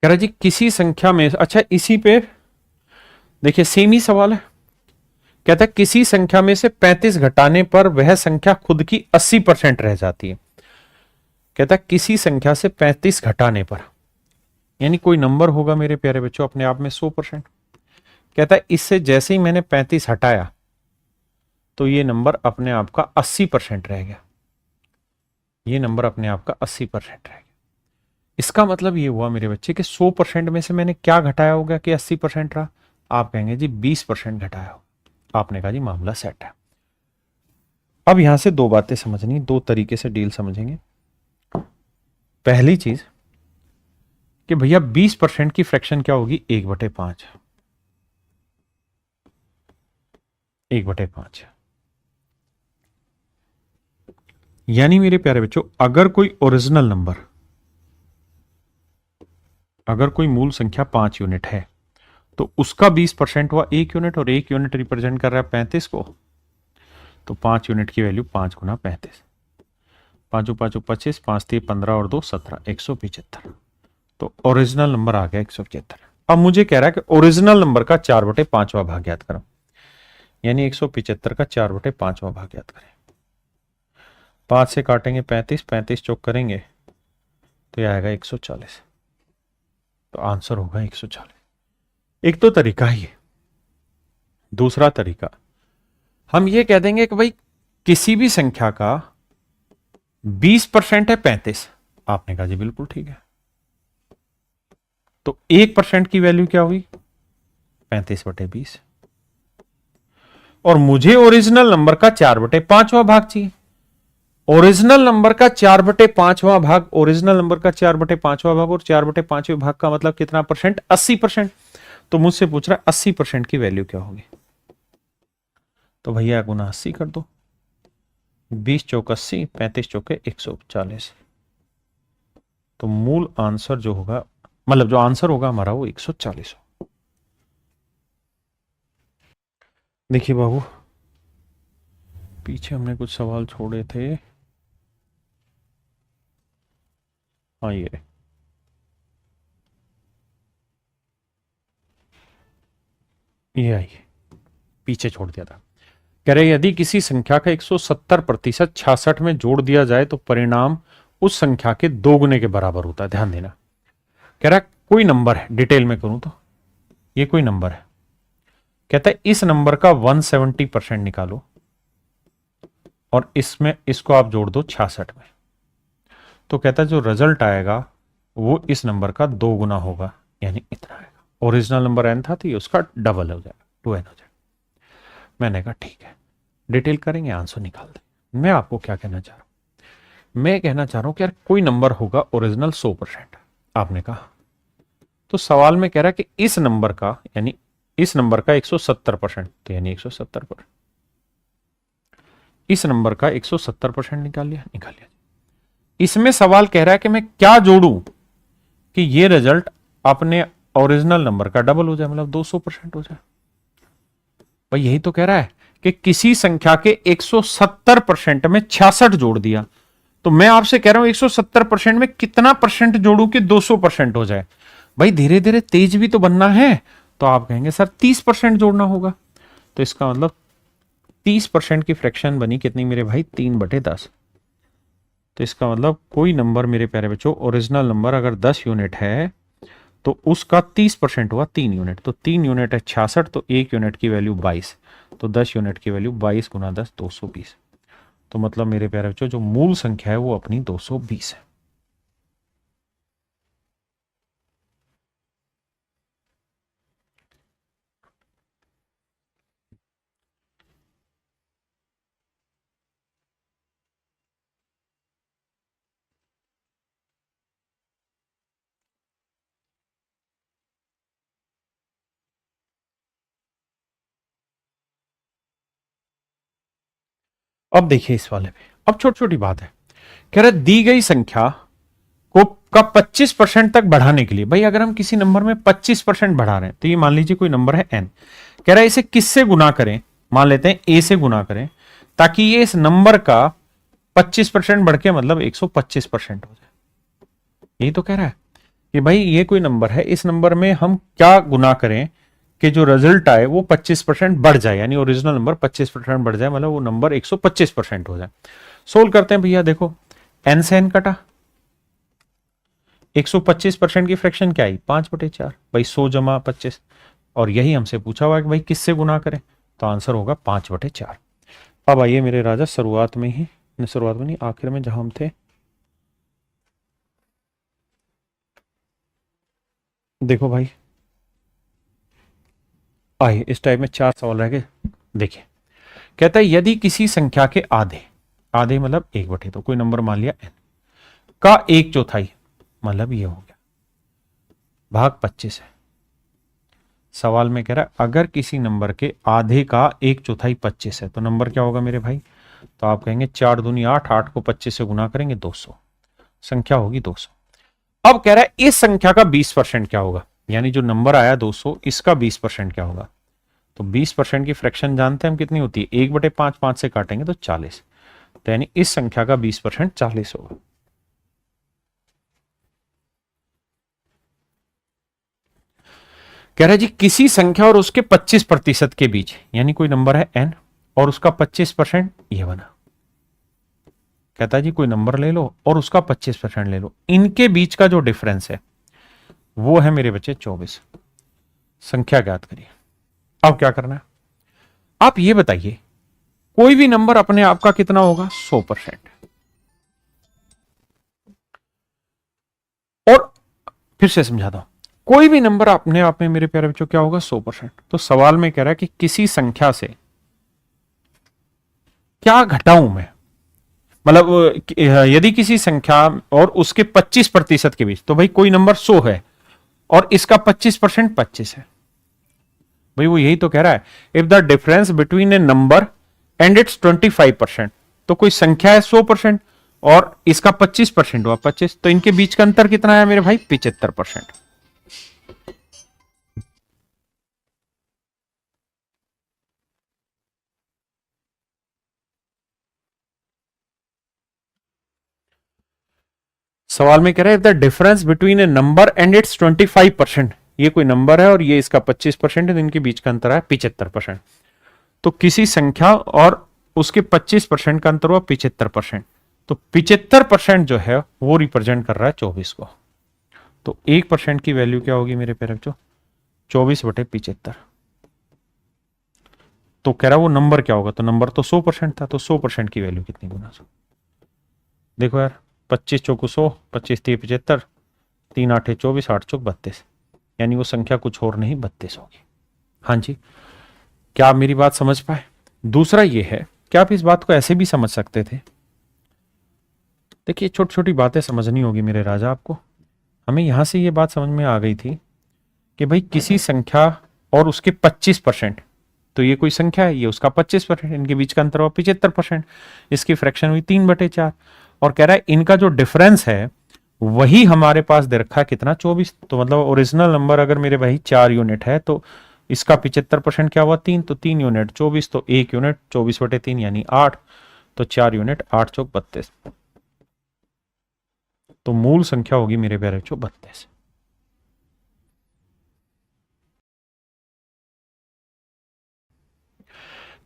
कह रहा जी किसी संख्या में, अच्छा इसी पे देखिए सेम ही सवाल है। कहता है किसी संख्या में से 35 घटाने पर वह संख्या खुद की 80% रह जाती है। कहता है किसी संख्या से 35 घटाने पर, यानी कोई नंबर होगा मेरे प्यारे बच्चों अपने आप में 100%। कहता है इससे जैसे ही मैंने 35 हटाया तो ये नंबर अपने आप का 80% रह गया। ये नंबर अपने आप का 80% रह गया। इसका मतलब ये हुआ मेरे बच्चे कि 100% में से मैंने क्या घटाया होगा कि 80% रहा। आप कहेंगे जी 20% घटाया हो। आपने कहा जी मामला सेट है। अब यहां से दो बातें समझनी, दो तरीके से डील समझेंगे। पहली चीज कि भैया 20% की फ्रैक्शन क्या होगी 1/5। 1/5 यानी मेरे प्यारे बच्चों अगर कोई ओरिजिनल नंबर, अगर कोई मूल संख्या 5 यूनिट है तो उसका 20% हुआ 1 यूनिट, और 1 यूनिट रिप्रेजेंट कर रहा है 35 को। तो 5 यूनिट की वैल्यू 5 गुना 35, 5 5 25, 5 3 15 और 2 17, 175। तो ओरिजिनल नंबर आ गया 175। अब मुझे कह रहा है कि ओरिजिनल नंबर का 4/5 भाग याद करो, यानी 175 का 4/5 भाग याद करें। 5 से काटेंगे 35, 35 चौक करेंगे तो यह आएगा 140। तो आंसर होगा 140। एक तो तरीका ही है। दूसरा तरीका, हम ये कह देंगे कि भाई किसी भी संख्या का 20% है 35। आपने कहा जी बिल्कुल ठीक है। तो 1% की वैल्यू क्या हुई 35/20। और मुझे ओरिजिनल नंबर का 4/5 भाग चाहिए। ओरिजिनल नंबर का 4/5 भाग, ओरिजिनल नंबर का 4/5 भाग, और 4/5 भाग का मतलब कितना परसेंट 80%। तो मुझसे पूछ रहा है 80% की वैल्यू क्या होगी। तो भैया गुना 80 कर दो, 20 चौक 80, 35 चौके 140। तो मूल आंसर जो होगा, मतलब जो आंसर होगा हमारा वो 140 हो। देखिए बाबू पीछे हमने कुछ सवाल छोड़े थे। हाँ ये आइए, पीछे छोड़ दिया था। कह रहे यदि किसी संख्या का 170% 66 में जोड़ दिया जाए तो परिणाम उस संख्या के दोगुने के बराबर होता है। ध्यान देना, कह रहा है कोई नंबर है, डिटेल में करूं तो ये कोई नंबर है। कहता है इस नंबर का 170% निकालो और इसमें इसको आप जोड़ दो 66 में। तो कहता है जो रिजल्ट आएगा वो इस नंबर का 2 गुना होगा, यानी इतना आएगा। ओरिजिनल नंबर n था तो ये उसका डबल हो जाएगा, 2n हो जाएगा। मैंने कहा ठीक है, डिटेल करेंगे आंसर निकाल दें। मैं आपको क्या कहना चाह रहा हूं, मैं कहना चाह रहा हूं कि यार कोई नंबर होगा ओरिजिनल 100%। आपने कहा तो सवाल में कह रहा है कि इस नंबर का, यानी इस नंबर का 170%, तो यानी 170%, इस नंबर का 170% निकाल लिया। इसमें सवाल कह रहा है कि मैं क्या जोड़ूं कि ये रिजल्ट अपने ओरिजिनल नंबर का डबल हो जाए, मतलब 200% हो जाए। भाई यही तो कह रहा है कि किसी संख्या के 170% में 66 जोड़ दिया, तो मैं आपसे कह रहा हूं 170% में कितना परसेंट जोड़ू कि 200% हो जाए। भाई धीरे धीरे तेज भी तो बनना है, तो आप कहेंगे सर 30% जोड़ना होगा। तो इसका मतलब 30% की फ्रैक्शन बनी कितनी मेरे भाई, 3/10। तो इसका मतलब कोई नंबर मेरे प्यारे बच्चों, ओरिजिनल नंबर अगर 10 यूनिट है तो उसका 30% हुआ 3 यूनिट, तो 3 यूनिट है 66, तो 1 यूनिट की वैल्यू 22, तो 10 यूनिट की वैल्यू 22 गुना 10 220। तो मतलब मेरे प्यारे बच्चों जो मूल संख्या है वो अपनी 220 है। अब देखिए इस वाले पे, अब छोटी छोटी बात है, कह रहा दी गई संख्या को का 25% तक बढ़ाने के लिए, भाई अगर हम किसी नंबर में 25% बढ़ा रहे हैं, तो ये मान लीजिए कोई नंबर है n, कह रहा है इसे किससे गुना करें, मान लेते हैं a से गुना करें, ताकि ये इस नंबर का 25% बढ़ के मतलब 125% हो जाए। यही तो कह रहा है कि भाई ये कोई नंबर है, इस नंबर में हम क्या गुना करें कि जो रिजल्ट आए वो 25% बढ़ जाए, यानी ओरिजिनल नंबर 25% बढ़ जाए, मतलब वो नंबर 125% हो जाए। सोल्व करते हैं भैया, देखो n से n कटा, 125% की फ्रैक्शन क्या आई, 5/4, भाई 100 जमा 25, और यही हमसे पूछा हुआ है कि भाई किससे गुना करें, तो आंसर होगा 5/4। अब आइए मेरे राजा शुरुआत में ही, शुरुआत में नहीं आखिर में जहां हम थे, देखो भाई आइए इस टाइप में 4 सवाल रह गए। देखिए कहता है यदि किसी संख्या के आधे, आधे मतलब 1/, तो कोई नंबर मान लिया n का 1/4, मतलब ये हो गया भाग 25 है। सवाल में कह रहा है अगर किसी नंबर के आधे का 1/4 25 है, तो नंबर क्या होगा मेरे भाई, तो आप कहेंगे 4 दूनी 8, 8 को 25 से गुना करेंगे 200, संख्या होगी 200। अब कह रहा है इस संख्या का 20% क्या होगा, यानी जो नंबर आया 200 इसका 20% क्या होगा, तो 20% की फ्रैक्शन जानते हैं हम कितनी होती है, 1/5, 5 से काटेंगे तो 40, तो यानी इस संख्या का 20% 40 होगा। कह रहा है जी किसी संख्या और उसके 25% के बीच, यानी कोई नंबर है n और उसका 25% ये बना, कहता है जी कोई नंबर ले लो और उसका 25% ले लो, इनके बीच का जो डिफरेंस है वो है मेरे बच्चे 24, संख्या ज्ञात करिए। अब क्या करना है, आप ये बताइए कोई भी नंबर अपने आप का कितना होगा, 100%, और फिर से समझाता हूं, कोई भी नंबर अपने आप में मेरे प्यारे बच्चों क्या होगा, 100%। तो सवाल में कह रहा है कि किसी संख्या से क्या घटाऊं मैं, मतलब यदि किसी संख्या और उसके 25% के बीच, तो भाई कोई नंबर 100 है और इसका 25% 25 है, भाई वो यही तो कह रहा है if the difference between A number and it's 25%, तो कोई संख्या है 100% और इसका 25% हुआ 25, तो इनके बीच का अंतर कितना है मेरे भाई, 75%। सवाल में कह रहा है the difference between A number and it's 25%, ये कोई नंबर है और ये इसका 25% है, तो इनके बीच का अंतर है 75%। तो किसी संख्या और उसके 25% का अंतर हुआ 75%, तो 75% जो है वो रिप्रेजेंट कर रहा है 24 को, तो 1% की वैल्यू क्या होगी मेरे प्यारे बच्चों, 24/75। तो कह रहा है वो नंबर क्या होगा, तो नंबर तो 100% था, तो 100% की वैल्यू कितनी गुना 100, देखो यार 25 चौको 100, 25 3 75, 3 8 24, 8 चौक 32, यानी वो संख्या कुछ और नहीं 32 होगी। हाँ जी, क्या आप मेरी बात समझ पाए। दूसरा ये है कि आप इस बात को ऐसे भी समझ सकते थे, देखिए छोटी छोटी बातें समझनी होगी मेरे राजा आपको। हमें यहां से ये बात समझ में आ गई थी कि भाई किसी संख्या और उसके 25%, तो ये कोई संख्या है, ये उसका 25%, इनके बीच का अंतर हुआ 75%, इसकी फ्रैक्शन हुई 3/4। और कह रहा है इनका जो डिफरेंस है वही हमारे पास दे रखा है कितना, 24। तो मतलब ओरिजिनल नंबर अगर मेरे भाई 4 यूनिट है तो इसका 75% क्या हुआ, 3, तो 3 यूनिट 24, तो 1 यूनिट 24/3 यानी 8, तो 4 यूनिट 8 चौक 32, तो मूल संख्या होगी मेरे प्यारे बच्चों 32।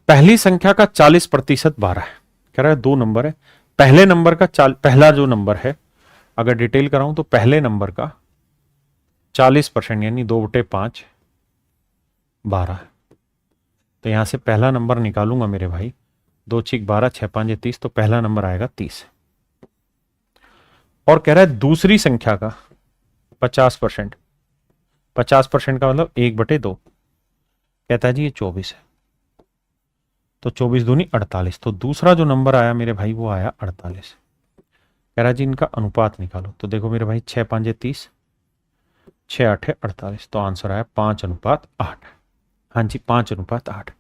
पहली संख्या का 40% 12 है। कह रहा है दो नंबर है, पहले नंबर का पहला जो नंबर है, अगर डिटेल कराऊं तो पहले नंबर का 40% यानी 2/5 12। तो यहां से पहला नंबर निकालूंगा मेरे भाई, 2 6 12 6 5 30, तो पहला नंबर आएगा 30। और कह रहा है दूसरी संख्या का 50%, 50% का मतलब 1/2, कहता है जी ये 24 है, तो 24 दूनी 48, तो दूसरा जो नंबर आया मेरे भाई वो आया 48। कह रहा जी इनका अनुपात निकालो, तो देखो मेरे भाई 6 5 30, 6 8 48, तो आंसर आया 5:8। हाँ जी 5:8।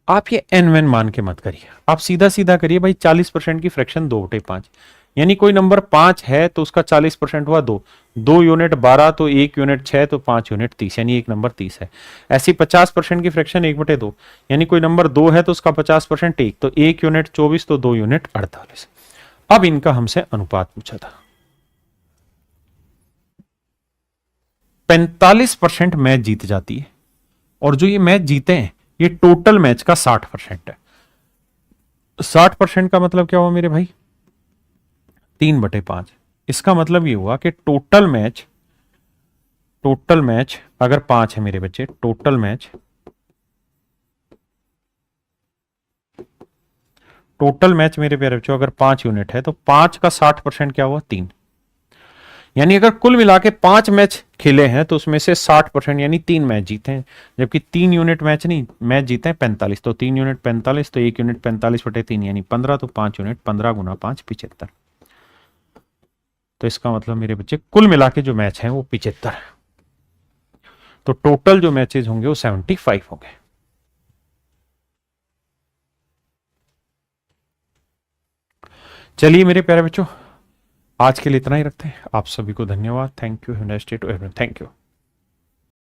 आप ये एन वेन मान के मत करिए, आप सीधा सीधा करिए भाई, 40% की फ्रैक्शन 2/5, यानी कोई नंबर 5 है तो उसका 40% हुआ 2, 2 यूनिट 12, तो 1 यूनिट 6, तो 5 यूनिट 30, यानी एक नंबर 30 है। ऐसी 50% की फ्रैक्शन 1/2, यानी कोई नंबर 2 है तो उसका 50% 1, तो 1 यूनिट 24, तो 2 यूनिट 48। अब इनका हमसे अनुपात पूछा था। 45% मैच जीत जाती है, और जो ये मैच जीते हैं ये टोटल मैच का 60% है। 60% का मतलब क्या हुआ मेरे भाई, 3/5। इसका मतलब ये हुआ कि टोटल मैच अगर 5 है मेरे बच्चे, टोटल मैच मेरे प्यारे बच्चों अगर 5 यूनिट है तो 5 का 60% क्या हुआ, 3। यानी अगर कुल मिला के 5 मैच खेले हैं तो उसमें से 60% यानी 3 मैच जीते हैं, जबकि 3 यूनिट मैच जीते हैं 45, तो 3 यूनिट 45, तो 1 यूनिट 45/3 यानी 15, तो 5 यूनिट 15 गुना 5 75। तो इसका मतलब मेरे बच्चे कुल मिला के जो मैच हैं वो 75 है, तो टोटल जो मैचेस होंगे वो 75 होंगे। चलिए मेरे प्यारे बच्चों, आज के लिए इतना ही रखते हैं। आप सभी को धन्यवाद। Thank you. Have a nice day to everyone. Thank you.